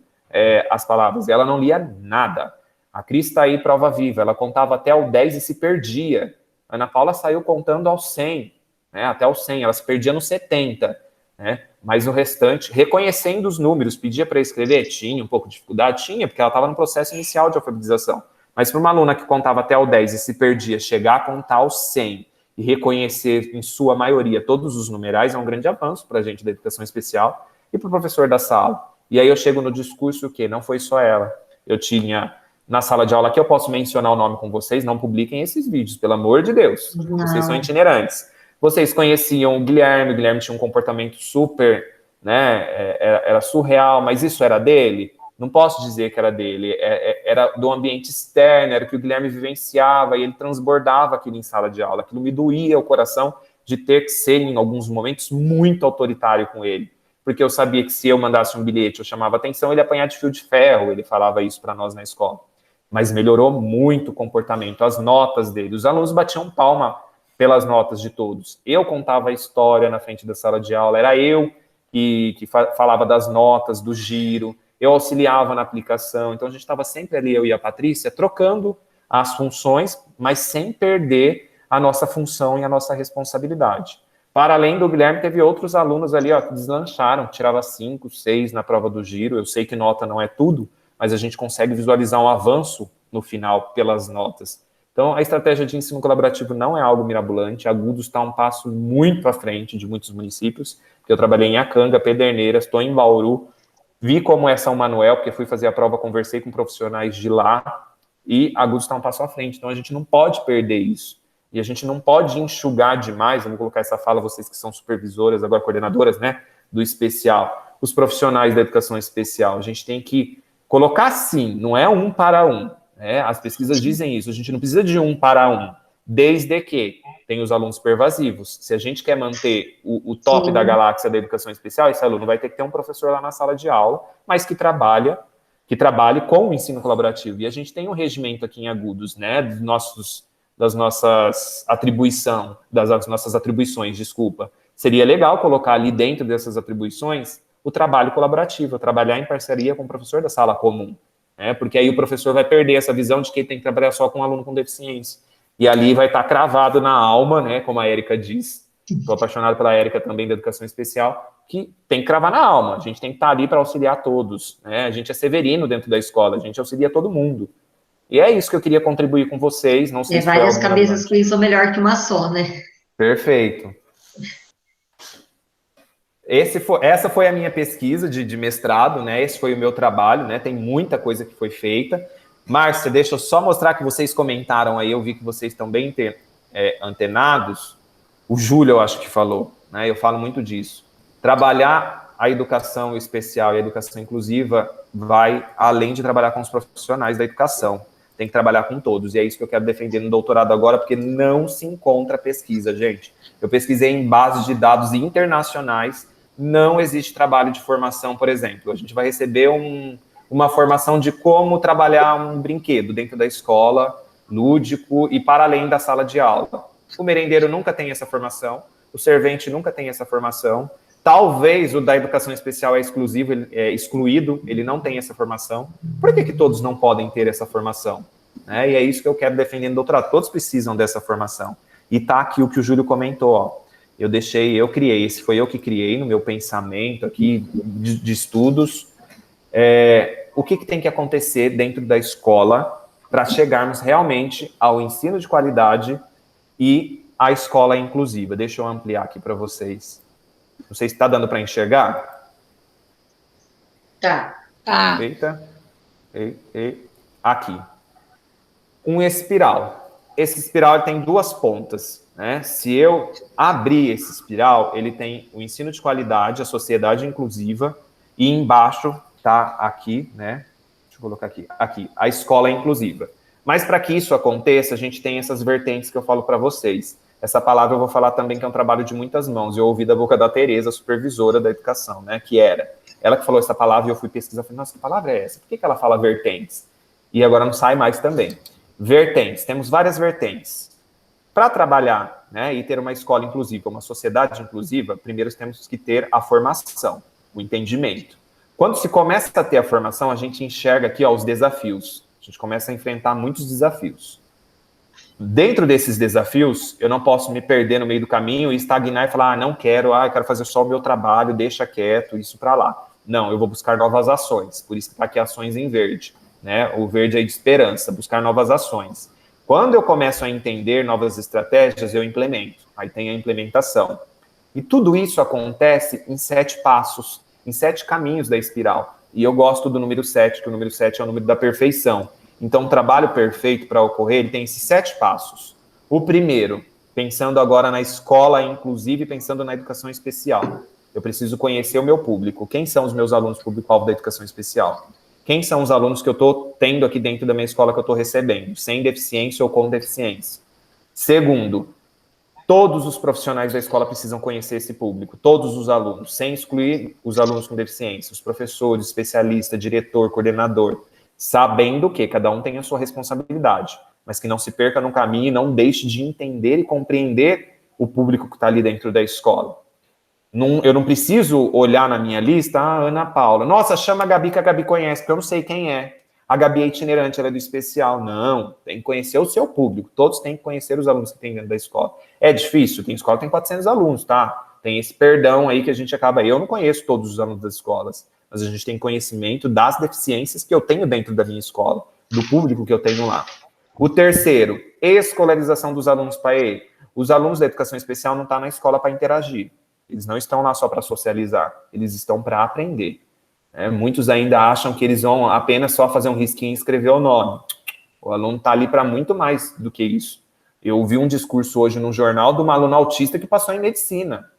S6: as palavras. E ela não lia nada. A Cris está aí, prova viva. Ela contava até o 10 e se perdia. A Ana Paula saiu contando ao 100, né, até o 100. Ela se perdia no 70, né? Mas o restante, reconhecendo os números, pedia para escrever? Tinha um pouco de dificuldade? Tinha, porque ela estava no processo inicial de alfabetização. Mas para uma aluna que contava até o 10 e se perdia, chegar a contar o 100 e reconhecer, em sua maioria, todos os numerais, é um grande avanço para a gente da educação especial e para o professor da sala. E aí eu chego no discurso que não foi só ela. Eu tinha, na sala de aula aqui, eu posso mencionar o nome com vocês, não publiquem esses vídeos, pelo amor de Deus. Não. Vocês são itinerantes. Vocês conheciam o Guilherme tinha um comportamento super, né, era surreal, mas isso era dele? Não posso dizer que era dele, era do ambiente externo, era o que o Guilherme vivenciava, e ele transbordava aquilo em sala de aula. Aquilo me doía o coração de ter que ser, em alguns momentos, muito autoritário com ele. Porque eu sabia que se eu mandasse um bilhete, eu chamava atenção, ele ia apanhar de fio de ferro, ele falava isso para nós na escola. Mas melhorou muito o comportamento, as notas dele. Os alunos batiam palma pelas notas de todos. Eu contava a história na frente da sala de aula, era eu que falava das notas, do giro, eu auxiliava na aplicação, então a gente estava sempre ali, eu e a Patrícia, trocando as funções, mas sem perder a nossa função e a nossa responsabilidade. Para além do Guilherme, teve outros alunos ali, ó, que deslancharam, tirava 5, 6 na prova do giro, eu sei que nota não é tudo, mas a gente consegue visualizar um avanço no final pelas notas. Então, a estratégia de ensino colaborativo não é algo mirabolante, Agudos está um passo muito à frente de muitos municípios, porque eu trabalhei em Acanga, Pederneiras, estou em Bauru, vi como é São Manuel, porque fui fazer a prova, conversei com profissionais de lá, e Agudos está um passo à frente. Então, a gente não pode perder isso. E a gente não pode enxugar demais, eu vou colocar essa fala, vocês que são supervisoras, agora coordenadoras, né, do especial, os profissionais da educação especial. A gente tem que colocar, sim, não é 1 para 1. As pesquisas dizem isso, a gente não precisa de 1 para 1, desde que tem os alunos pervasivos. Se a gente quer manter o top Sim. da galáxia da educação especial, esse aluno vai ter que ter um professor lá na sala de aula, mas que trabalhe com o ensino colaborativo. E a gente tem um regimento aqui em Agudos, né, das nossas atribuições, desculpa. Seria legal colocar ali dentro dessas atribuições o trabalho colaborativo, trabalhar em parceria com o professor da sala comum, né, porque aí o professor vai perder essa visão de que ele tem que trabalhar só com um aluno com deficiência. E ali vai estar cravado na alma, né, como a Érica diz, estou apaixonado pela Érica também da educação especial, que tem que cravar na alma, a gente tem que estar ali para auxiliar todos, né, a gente é severino dentro da escola, a gente auxilia todo mundo. E é isso que eu queria contribuir com vocês, não sei se
S2: várias cabeças pensam melhor que uma só, né?
S6: Perfeito. essa foi a minha pesquisa de mestrado, né? Esse foi o meu trabalho, né? Tem muita coisa que foi feita. Márcia, deixa eu só mostrar que vocês comentaram aí, eu vi que vocês estão bem antenados. O Júlio, eu acho que falou, né? Eu falo muito disso. Trabalhar a educação especial e a educação inclusiva vai além de trabalhar com os profissionais da educação. Tem que trabalhar com todos, e é isso que eu quero defender no doutorado agora, porque não se encontra pesquisa, gente. Eu pesquisei em bases de dados internacionais, não existe trabalho de formação, por exemplo. A gente vai receber uma formação de como trabalhar um brinquedo dentro da escola, lúdico e para além da sala de aula. O merendeiro nunca tem essa formação, o servente nunca tem essa formação. Talvez o da educação especial é exclusivo, é excluído, ele não tem essa formação. Por que todos não podem ter essa formação? E é isso que eu quero defender no doutorado. Todos precisam dessa formação. E tá aqui o que o Júlio comentou, ó. Eu criei, esse foi eu que criei no meu pensamento aqui de estudos. O que tem que acontecer dentro da escola para chegarmos realmente ao ensino de qualidade e à escola inclusiva. Deixa eu ampliar aqui para vocês. Não sei se está dando para enxergar.
S2: Tá.
S6: Eita. Aqui. Um espiral. Esse espiral tem duas pontas, né? Se eu abrir esse espiral, ele tem o ensino de qualidade, a sociedade inclusiva, e embaixo tá aqui, né? Deixa eu colocar aqui. Aqui, a escola inclusiva. Mas para que isso aconteça, a gente tem essas vertentes que eu falo para vocês. Essa palavra eu vou falar também que é um trabalho de muitas mãos. Eu ouvi da boca da Tereza, supervisora da educação, né? Que era ela que falou essa palavra e eu fui pesquisar. Falei, nossa, que palavra é essa? Por que ela fala vertentes? E agora não sai mais também. Vertentes. Temos várias vertentes. Para trabalhar, né, e ter uma escola inclusiva, uma sociedade inclusiva, primeiro temos que ter a formação, o entendimento. Quando se começa a ter a formação, a gente enxerga aqui, ó, os desafios. A gente começa a enfrentar muitos desafios. Dentro desses desafios, eu não posso me perder no meio do caminho e estagnar e falar, não quero, eu quero fazer só o meu trabalho, deixa quieto, isso para lá. Não, eu vou buscar novas ações, por isso que está aqui ações em verde, né? O verde é de esperança, buscar novas ações. Quando eu começo a entender novas estratégias, eu implemento, aí tem a implementação. E tudo isso acontece em 7 passos, em 7 caminhos da espiral. E eu gosto do número 7, que o número 7 é o número da perfeição. Então, o trabalho perfeito para ocorrer, ele tem esses 7 passos. O primeiro, pensando agora na escola, inclusive pensando na educação especial. Eu preciso conhecer o meu público. Quem são os meus alunos público-alvo da educação especial? Quem são os alunos que eu estou tendo aqui dentro da minha escola que eu estou recebendo? Sem deficiência ou com deficiência? Segundo, todos os profissionais da escola precisam conhecer esse público. Todos os alunos, sem excluir os alunos com deficiência. Os professores, especialista, diretor, coordenador. Sabendo que cada um tem a sua responsabilidade, mas que não se perca no caminho e não deixe de entender e compreender o público que está ali dentro da escola. Eu não preciso olhar na minha lista, Ana Paula, nossa, chama a Gabi que a Gabi conhece, porque eu não sei quem é. A Gabi é itinerante, ela é do especial. Não, tem que conhecer o seu público, todos têm que conhecer os alunos que tem dentro da escola. É difícil, tem escola que tem 400 alunos, tá? Tem esse perdão aí que a gente acaba... Eu não conheço todos os alunos das escolas, mas a gente tem conhecimento das deficiências que eu tenho dentro da minha escola, do público que eu tenho lá. O terceiro, escolarização dos alunos para ele. Os alunos da educação especial não estão na escola para interagir. Eles não estão lá só para socializar, eles estão para aprender. Muitos ainda acham que eles vão apenas só fazer um risquinho e escrever o nome. O aluno está ali para muito mais do que isso. Eu ouvi um discurso hoje no jornal de uma aluna autista que passou em medicina.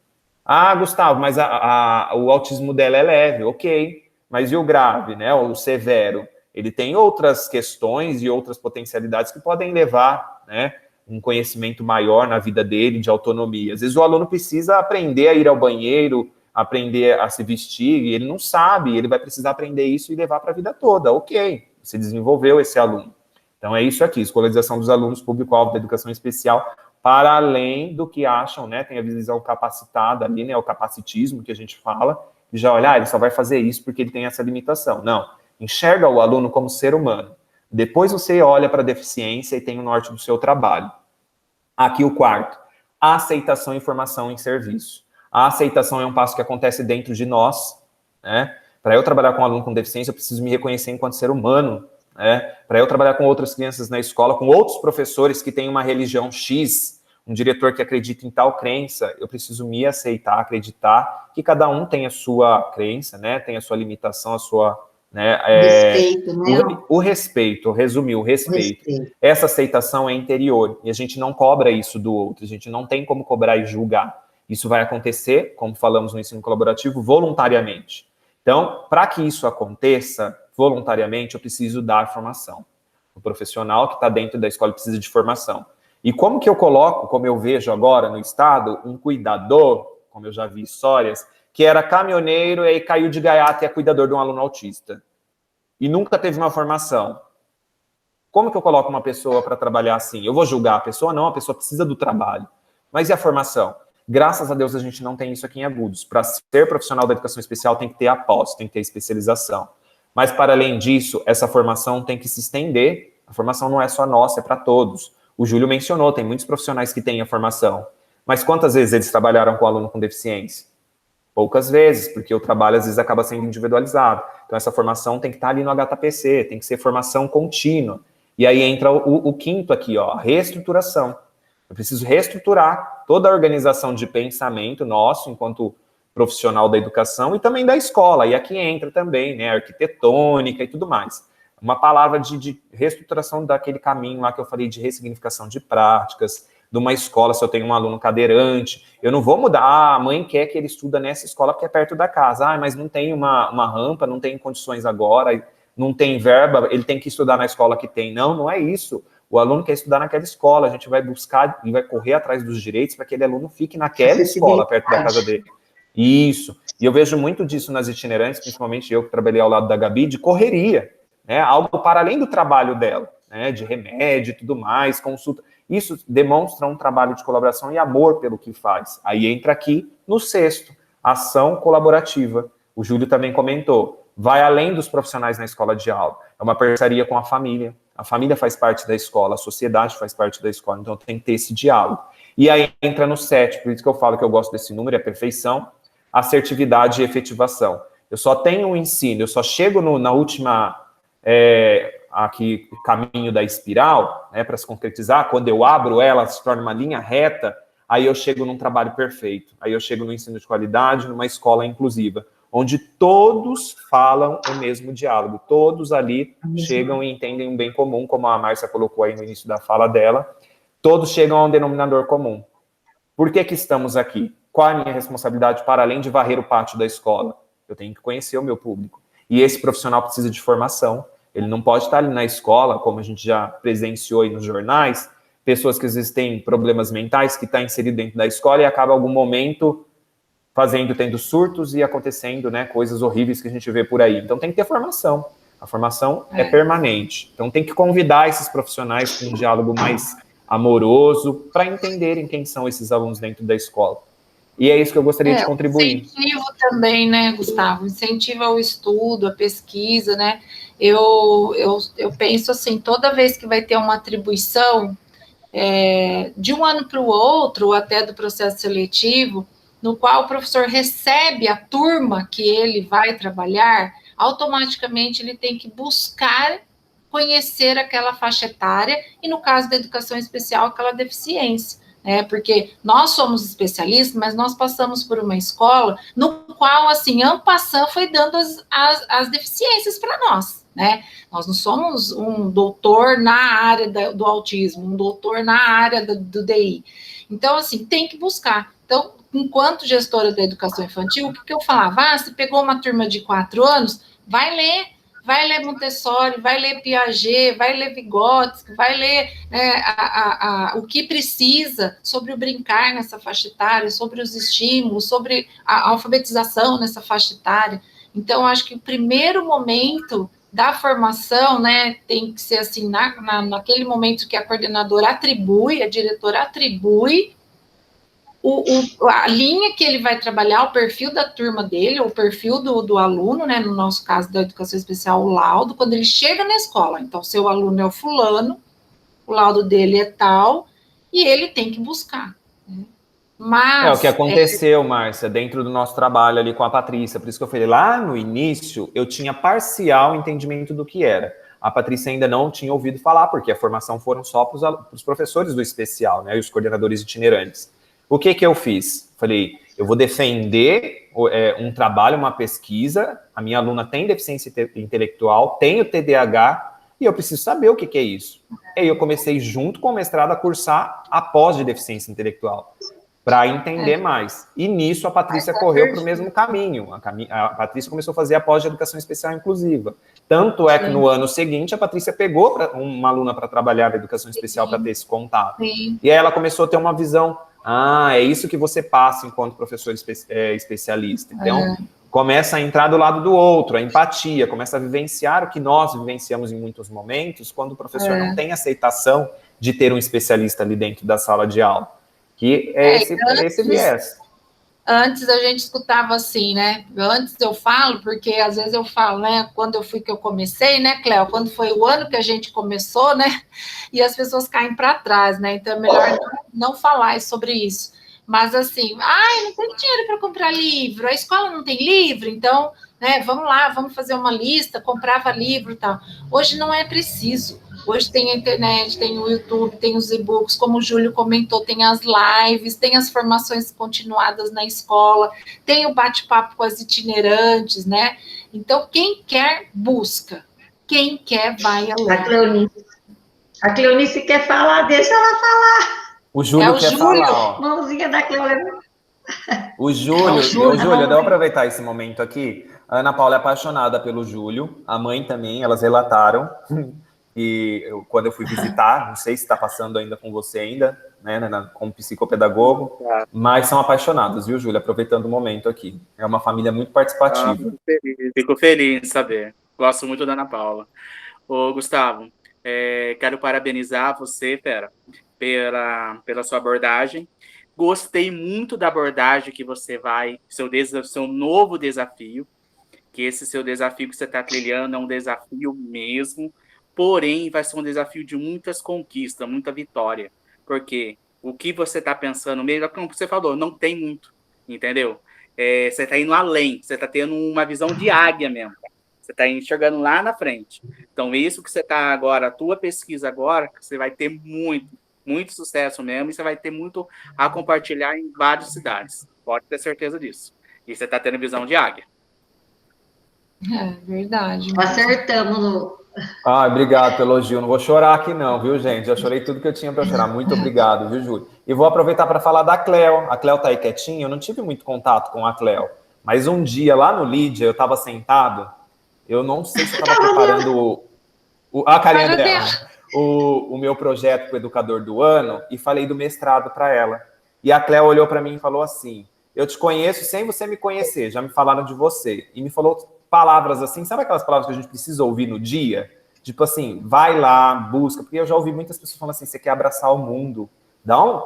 S6: Ah, Gustavo, mas o autismo dela é leve, ok. Mas e o grave, né? O severo? Ele tem outras questões e outras potencialidades que podem levar, né, um conhecimento maior na vida dele, de autonomia. Às vezes o aluno precisa aprender a ir ao banheiro, aprender a se vestir, e ele não sabe, ele vai precisar aprender isso e levar para a vida toda. Ok, você desenvolveu esse aluno. Então é isso aqui, escolarização dos alunos público-alvo da educação especial, para além do que acham, né, tem a visão capacitada ali, né, o capacitismo que a gente fala, e já olha, ele só vai fazer isso porque ele tem essa limitação. Não, enxerga o aluno como ser humano. Depois você olha para a deficiência e tem o norte do seu trabalho. Aqui o quarto, a aceitação e formação em serviço. A aceitação é um passo que acontece dentro de nós, né? Para eu trabalhar com um aluno com deficiência, eu preciso me reconhecer enquanto ser humano, né? Para eu trabalhar com outras crianças na escola, com outros professores que têm uma religião X, um diretor que acredita em tal crença, eu preciso me aceitar, acreditar que cada um tem a sua crença, né? Tem a sua limitação, a sua... Né,
S2: respeito, né?
S6: O respeito, resumir, o respeito. Essa aceitação é interior, e a gente não cobra isso do outro, a gente não tem como cobrar e julgar. Isso vai acontecer, como falamos no ensino colaborativo, voluntariamente. Então, para que isso aconteça voluntariamente, eu preciso dar formação. O profissional que está dentro da escola precisa de formação. E como que eu coloco, como eu vejo agora no estado, um cuidador, como eu já vi histórias, que era caminhoneiro e aí caiu de gaiata e é cuidador de um aluno autista. E nunca teve uma formação. Como que eu coloco uma pessoa para trabalhar assim? Eu vou julgar a pessoa? Não, a pessoa precisa do trabalho. Mas e a formação? Graças a Deus a gente não tem isso aqui em Agudos. Para ser profissional da educação especial tem que ter a pós, tem que ter especialização. Mas para além disso, essa formação tem que se estender. A formação não é só nossa, é para todos. O Júlio mencionou, tem muitos profissionais que têm a formação. Mas quantas vezes eles trabalharam com aluno com deficiência? Poucas vezes, porque o trabalho às vezes acaba sendo individualizado. Então essa formação tem que estar ali no HTPC, tem que ser formação contínua. E aí entra o quinto aqui, ó, a reestruturação. Eu preciso reestruturar toda a organização de pensamento nosso, enquanto profissional da educação, e também da escola. E aqui entra também, né, arquitetônica e tudo mais. Uma palavra de reestruturação daquele caminho lá que eu falei de ressignificação de práticas, de uma escola, se eu tenho um aluno cadeirante, eu não vou mudar, a mãe quer que ele estuda nessa escola porque é perto da casa, mas não tem uma rampa, não tem condições agora, não tem verba, ele tem que estudar na escola que tem. Não, não é isso. O aluno quer estudar naquela escola, a gente vai buscar e vai correr atrás dos direitos para que aquele aluno fique naquela escola, perto da casa dele. Isso. E eu vejo muito disso nas itinerantes, principalmente eu que trabalhei ao lado da Gabi, de correria, né? Algo para além do trabalho dela, né? De remédio e tudo mais, consulta. Isso demonstra um trabalho de colaboração e amor pelo que faz. Aí entra aqui no sexto, ação colaborativa. O Júlio também comentou, vai além dos profissionais na escola de aula. É uma parceria com a família. A família faz parte da escola, a sociedade faz parte da escola, então tem que ter esse diálogo. E aí entra no 7, por isso que eu falo que eu gosto desse número, é perfeição, assertividade e efetivação. Eu só tenho um ensino, eu só chego na última... aqui o caminho da espiral, né, para se concretizar, quando eu abro ela, se torna uma linha reta, aí eu chego num trabalho perfeito, aí eu chego no ensino de qualidade, numa escola inclusiva, onde todos falam o mesmo diálogo, todos ali chegam e entendem um bem comum, como a Márcia colocou aí no início da fala dela, todos chegam a um denominador comum. Por que que estamos aqui? Qual é a minha responsabilidade para além de varrer o pátio da escola? Eu tenho que conhecer o meu público. E esse profissional precisa de formação. Ele não pode estar ali na escola, como a gente já presenciou aí nos jornais, pessoas que às vezes têm problemas mentais, que está inserido dentro da escola e acaba em algum momento tendo surtos e acontecendo, né, coisas horríveis que a gente vê por aí. Então tem que ter formação. A formação é permanente. Então tem que convidar esses profissionais com um diálogo mais amoroso para entenderem quem são esses alunos dentro da escola. E é isso que eu gostaria de contribuir.
S1: Incentivo também, né, Gustavo? Incentivo ao estudo, à pesquisa, né? Eu penso assim, toda vez que vai ter uma atribuição de um ano para o outro, ou até do processo seletivo, no qual o professor recebe a turma que ele vai trabalhar, automaticamente ele tem que buscar conhecer aquela faixa etária e, no caso da educação especial, aquela deficiência. Porque nós somos especialistas, mas nós passamos por uma escola no qual, assim, en passant foi dando as deficiências para nós, né? Nós não somos um doutor na área do autismo, um doutor na área do DI. Então, assim, tem que buscar. Então, enquanto gestora da educação infantil, o que eu falava? Você pegou uma turma de 4 anos, vai ler Montessori, vai ler Piaget, vai ler Vygotsky, vai ler o que precisa sobre o brincar nessa faixa etária, sobre os estímulos, sobre a alfabetização nessa faixa etária. Então, acho que o primeiro momento da formação, né, tem que ser assim, naquele momento que a coordenadora atribui, a diretora atribui a linha que ele vai trabalhar, o perfil da turma dele, o perfil do aluno, né, no nosso caso da educação especial, o laudo, quando ele chega na escola. Então, seu aluno é o fulano, o laudo dele é tal, e ele tem que buscar. Né? Mas...
S6: o que aconteceu, Márcia, dentro do nosso trabalho ali com a Patrícia, por isso que eu falei, lá no início, eu tinha parcial entendimento do que era. a Patrícia ainda não tinha ouvido falar, porque a formação foram só para os professores do especial, né, e os coordenadores itinerantes. O que eu fiz? Falei, eu vou defender um trabalho, uma pesquisa, a minha aluna tem deficiência intelectual, tem o TDAH, e eu preciso saber o que é isso. E aí eu comecei, junto com o mestrado, a cursar a pós de deficiência intelectual, para entender mais. E nisso a Patrícia correu para o mesmo caminho. A Patrícia começou a fazer a pós de educação especial inclusiva. Tanto é que no ano seguinte a Patrícia pegou uma aluna para trabalhar na educação especial para ter esse contato. Sim. E aí ela começou a ter uma visão, é isso que você passa enquanto professor especialista. Então, começa a entrar do lado do outro, a empatia, começa a vivenciar o que nós vivenciamos em muitos momentos, quando o professor não tem aceitação de ter um especialista ali dentro da sala de aula. Que é esse viés.
S1: Antes a gente escutava assim, né? Antes eu falo, porque às vezes eu falo, né? Quando eu comecei, né, Cléo? Quando foi o ano que a gente começou, né? E as pessoas caem para trás, né? Então é melhor não falar sobre isso. Mas assim, não tem dinheiro para comprar livro, a escola não tem livro, então, né? Vamos lá, vamos fazer uma lista, comprava livro e tal. Hoje não é preciso. Hoje tem a internet, tem o YouTube, tem os e-books, como o Júlio comentou, tem as lives, tem as formações continuadas na escola, tem o bate-papo com as itinerantes, né? Então, quem quer, busca. Quem quer, vai além.
S2: A Cleonice quer falar, deixa ela falar.
S6: O Júlio quer falar, ó.
S2: Mãozinha da Cleonice.
S6: O Júlio, eu devo aproveitar esse momento aqui. A Ana Paula é apaixonada pelo Júlio, a mãe também, elas relataram. E quando eu fui visitar, não sei se está passando ainda com você ainda, né, como psicopedagogo, mas são apaixonados, viu, Júlia? Aproveitando o momento aqui. É uma família muito participativa.
S5: Fico feliz em saber. Gosto muito da Ana Paula. Ô, Gustavo, quero parabenizar você, pela sua abordagem. Gostei muito da abordagem que você seu novo desafio, que esse seu desafio que você está trilhando é um desafio mesmo. Porém, vai ser um desafio de muitas conquistas, muita vitória. Porque o que você está pensando mesmo, como você falou, não tem muito, entendeu? Você está indo além, você está tendo uma visão de águia mesmo. Você está enxergando lá na frente. Então, isso que você está agora, a tua pesquisa agora, você vai ter muito sucesso mesmo, e você vai ter muito a compartilhar em várias cidades. Pode ter certeza disso. E você está tendo visão de águia.
S1: É verdade.
S2: Acertamos.
S6: Obrigado pelo elogio. Não vou chorar aqui não, viu, gente? Já chorei tudo que eu tinha para chorar. Muito obrigado, viu, Júlio? E vou aproveitar para falar da Cléo. A Cléo tá aí quietinha. Eu não tive muito contato com a Cléo. Mas um dia, lá no Lídia, eu estava sentado. Eu não sei se eu estava preparando a carinha dela. O meu projeto para o Educador do Ano e falei do mestrado para ela. E a Cléo olhou para mim e falou assim, eu te conheço sem você me conhecer, já me falaram de você. E me falou palavras assim, sabe aquelas palavras que a gente precisa ouvir no dia? Tipo assim, vai lá, busca. Porque eu já ouvi muitas pessoas falando assim, você quer abraçar o mundo.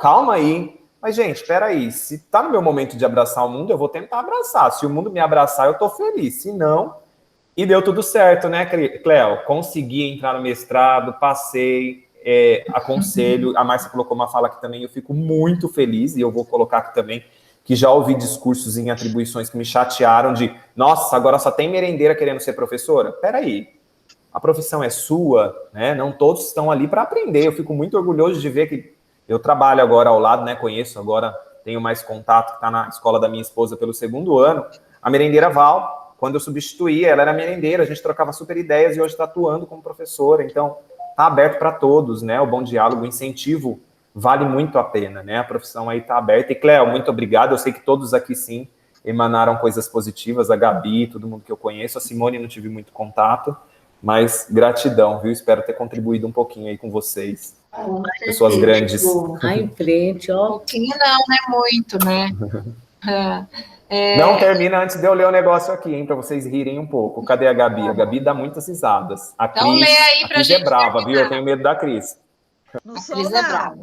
S6: Calma aí. Mas, gente, espera aí. Se tá no meu momento de abraçar o mundo, eu vou tentar abraçar. Se o mundo me abraçar, eu tô feliz. Se não... E deu tudo certo, né, Cléo? Consegui entrar no mestrado, passei, aconselho. A Márcia colocou uma fala aqui também, eu fico muito feliz, e eu vou colocar aqui também, que já ouvi discursos em atribuições que me chatearam de, nossa, agora só tem merendeira querendo ser professora? Peraí, a profissão é sua, né? Não todos estão ali para aprender. Eu fico muito orgulhoso de ver que eu trabalho agora ao lado, né? Conheço agora, tenho mais contato, que está na escola da minha esposa pelo 2º ano, a merendeira Val. Quando eu substituí, ela era merendeira, a gente trocava super ideias e hoje está atuando como professora. Então, está aberto para todos, né? O bom diálogo, o incentivo vale muito a pena, né? A profissão aí está aberta. E, Cléo, muito obrigado. Eu sei que todos aqui, sim, emanaram coisas positivas. A Gabi, todo mundo que eu conheço. A Simone não tive muito contato, mas gratidão, viu? Espero ter contribuído um pouquinho aí com vocês. Pessoas grandes.
S10: Ai, em frente, ó.
S1: Um pouquinho não, né? Muito, né?
S6: Não termina antes de eu ler o negócio aqui, hein, para vocês rirem um pouco. Cadê a Gabi? A Gabi dá muitas risadas. A Cris,
S1: então, lê aí pra
S6: a Cris
S1: gente
S6: é brava,
S1: terminar.
S6: viu? Eu tenho medo da Cris.
S7: Não
S1: sou Cris é brava.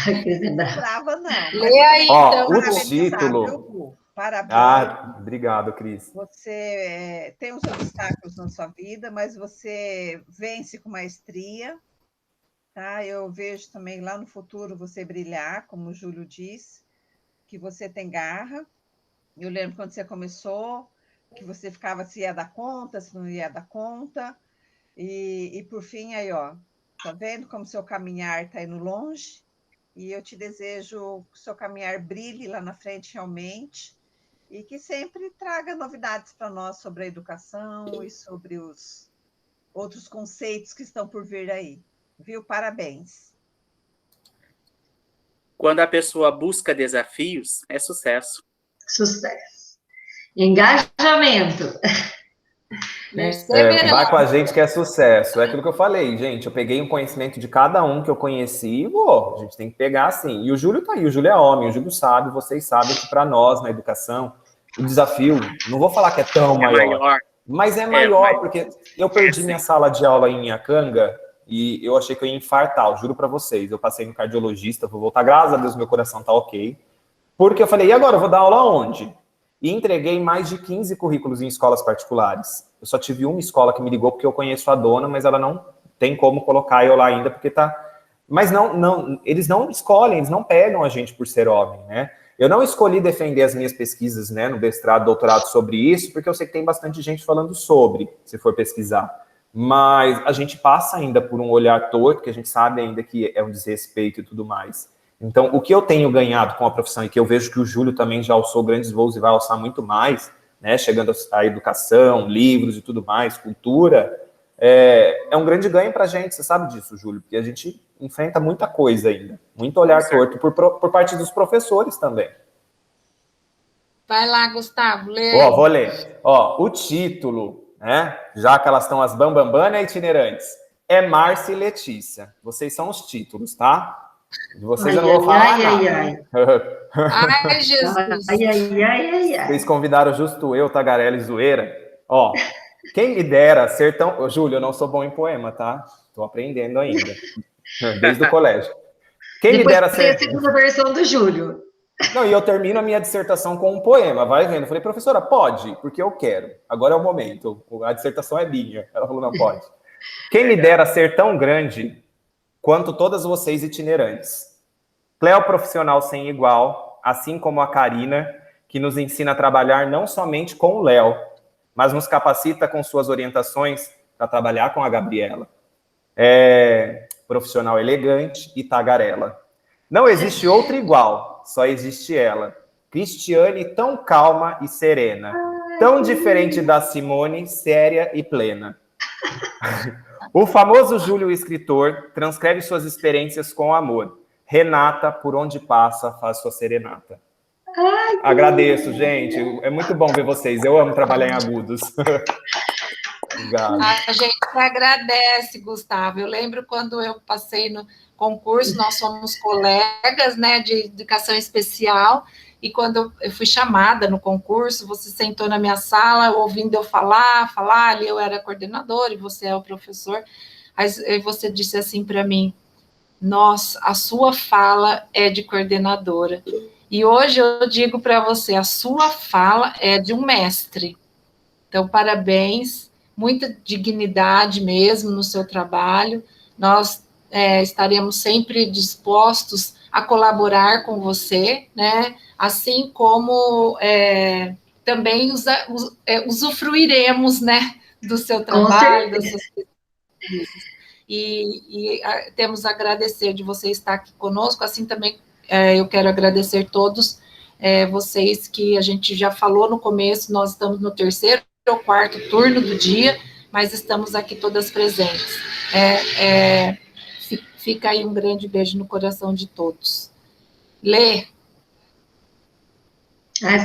S2: A Cris é
S7: brava, não.
S1: Lê aí, então.
S6: O título...
S7: Parabéns.
S6: Obrigado, Cris.
S7: Você tem os obstáculos na sua vida, mas você vence com maestria. Tá? Eu vejo também lá no futuro você brilhar, como o Júlio disse, que você tem garra. Eu lembro quando você começou, que você ficava se ia dar conta, se não ia dar conta. E por fim, aí, ó, tá vendo como seu caminhar está indo longe? E eu te desejo que o seu caminhar brilhe lá na frente realmente e que sempre traga novidades para nós sobre a educação e sobre os outros conceitos que estão por vir aí. Viu? Parabéns.
S5: Quando a pessoa busca desafios, é sucesso.
S2: Sucesso. Engajamento.
S6: Vai com a gente que é sucesso. É aquilo que eu falei, gente. Eu peguei um conhecimento de cada um que eu conheci e a gente tem que pegar assim. E o Júlio tá aí, o Júlio é homem, o Júlio sabe, vocês sabem que para nós na educação, o desafio, não vou falar que é tão maior, mas é maior, porque eu perdi minha sala de aula em Inhacanga e eu achei que eu ia infartar, eu juro para vocês. Eu passei no cardiologista, vou voltar, graças a Deus, meu coração tá ok. Porque eu falei, e agora, eu vou dar aula onde? E entreguei mais de 15 currículos em escolas particulares. Eu só tive uma escola que me ligou porque eu conheço a dona, mas ela não tem como colocar eu lá ainda, porque tá... Mas eles não escolhem, eles não pegam a gente por ser homem, né? Eu não escolhi defender as minhas pesquisas, né, no mestrado, doutorado sobre isso, porque eu sei que tem bastante gente falando sobre, se for pesquisar. Mas a gente passa ainda por um olhar torto, que a gente sabe ainda que é um desrespeito e tudo mais. Então, o que eu tenho ganhado com a profissão, e que eu vejo que o Júlio também já alçou grandes voos e vai alçar muito mais, né, chegando à educação, livros e tudo mais, cultura, é um grande ganho para a gente, você sabe disso, Júlio, porque a gente enfrenta muita coisa ainda, muito olhar torto por parte dos professores também.
S1: Vai lá, Gustavo, lê.
S6: Vou ler. O título, né, já que elas estão as bambambam, né, itinerantes, é Márcia e Letícia. Vocês são os títulos, tá? De vocês eu não vou falar nada.
S1: Ai, Jesus.
S6: Vocês convidaram justo eu, Tagarela e Zoeira. Quem me dera ser tão... Júlio, eu não sou bom em poema, tá? Tô aprendendo ainda. Desde o colégio. Quem me dera ser...
S2: Depois tem a segunda versão do Júlio.
S6: Não, e eu termino a minha dissertação com um poema, vai vendo. Eu falei, professora, pode, porque eu quero. Agora é o momento. A dissertação é minha. Ela falou, não, pode. Quem me dera ser tão grande quanto todas vocês itinerantes. Cléo profissional sem igual, assim como a Karina, que nos ensina a trabalhar não somente com o Léo, mas nos capacita com suas orientações para trabalhar com a Gabriela. Profissional elegante e tagarela. Não existe outra igual, só existe ela. Cristiane tão calma e serena, tão diferente da Simone, séria e plena. O famoso Júlio escritor transcreve suas experiências com amor. Renata, por onde passa, faz sua serenata. Agradeço, gente. É muito bom ver vocês. Eu amo trabalhar em agudos. Obrigado.
S1: A gente agradece, Gustavo. Eu lembro quando eu passei no concurso, nós somos colegas, né, de educação especial, e quando eu fui chamada no concurso, você sentou na minha sala, ouvindo eu falar, ali eu era coordenadora e você é o professor, aí você disse assim para mim, nossa, a sua fala é de coordenadora. E hoje eu digo para você, a sua fala é de um mestre. Então, parabéns, muita dignidade mesmo no seu trabalho. Nós estaremos sempre dispostos a colaborar com você, né? Assim como também usufruiremos, né, do seu trabalho, das suas pesquisas. E temos a agradecer de você estar aqui conosco, assim também eu quero agradecer todos vocês que a gente já falou no começo, nós estamos no 3º ou 4º turno do dia, mas estamos aqui todas presentes. Fica aí um grande beijo no coração de todos. Lê.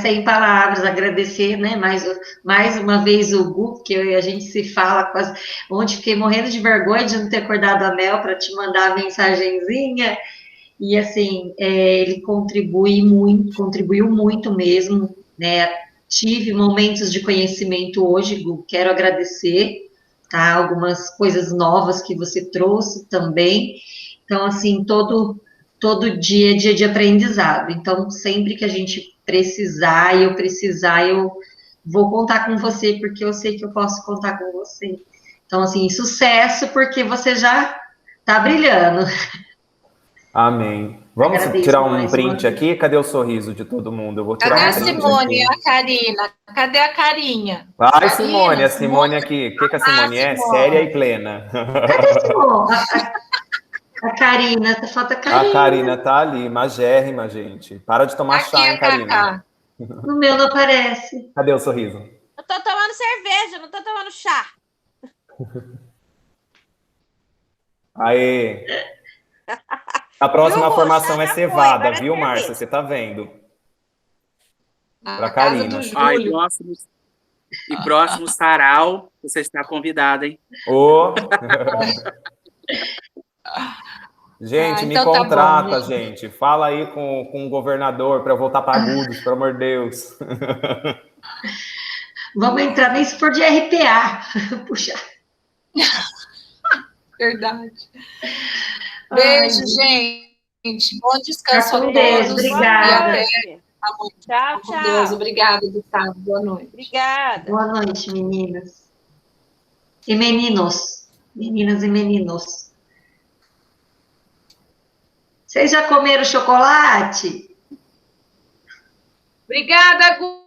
S2: Sem palavras, agradecer, né, mais uma vez o Gu, que a gente se fala quase, ontem fiquei morrendo de vergonha de não ter acordado a Mel para te mandar a mensagenzinha, e assim, ele contribuiu muito mesmo, né, tive momentos de conhecimento hoje, Gu, quero agradecer, tá, algumas coisas novas que você trouxe também, então assim, todo dia é dia de aprendizado, então sempre que a gente precisar, eu vou contar com você, porque eu sei que eu posso contar com você. Então, assim, sucesso, porque você já está brilhando.
S6: Amém. Vamos tirar um print aqui? Cadê o sorriso de todo mundo? Eu vou tirar
S1: Cadê
S6: um
S1: a
S6: print
S1: Simone e
S6: aqui.
S1: a Karina? Cadê a Carinha?
S6: Vai, Simone, a Simone aqui. O que a Simone é?
S1: Simone.
S6: Séria e plena.
S2: Cadê a Simone? A Karina, falta a Karina.
S6: A Karina tá ali, magérrima, gente. Para de tomar
S1: Aqui
S6: chá, hein, Karina?
S2: No meu não aparece.
S6: Cadê o sorriso?
S3: Eu tô tomando cerveja, não tô tomando chá.
S6: Aê! A próxima formação é cevada, viu, Márcia? Você tá vendo? Pra Karina.
S5: E próximo sarau, você está convidada, hein?
S6: Ô! Gente, me
S1: então tá
S6: contrata,
S1: bom,
S6: gente. Fala aí com o governador para eu voltar para Agudos, pelo amor de Deus.
S2: Vamos entrar nem se for de RPA. Puxa.
S1: Verdade. Beijo, gente. Bom descanso a todos.
S2: Obrigada.
S3: Tchau,
S1: tchau. Deus, obrigada, Gustavo. Boa noite.
S3: Obrigada.
S2: Boa noite, meninas. E meninos. Meninas e meninos. Vocês já comeram chocolate?
S9: Obrigada, Gu.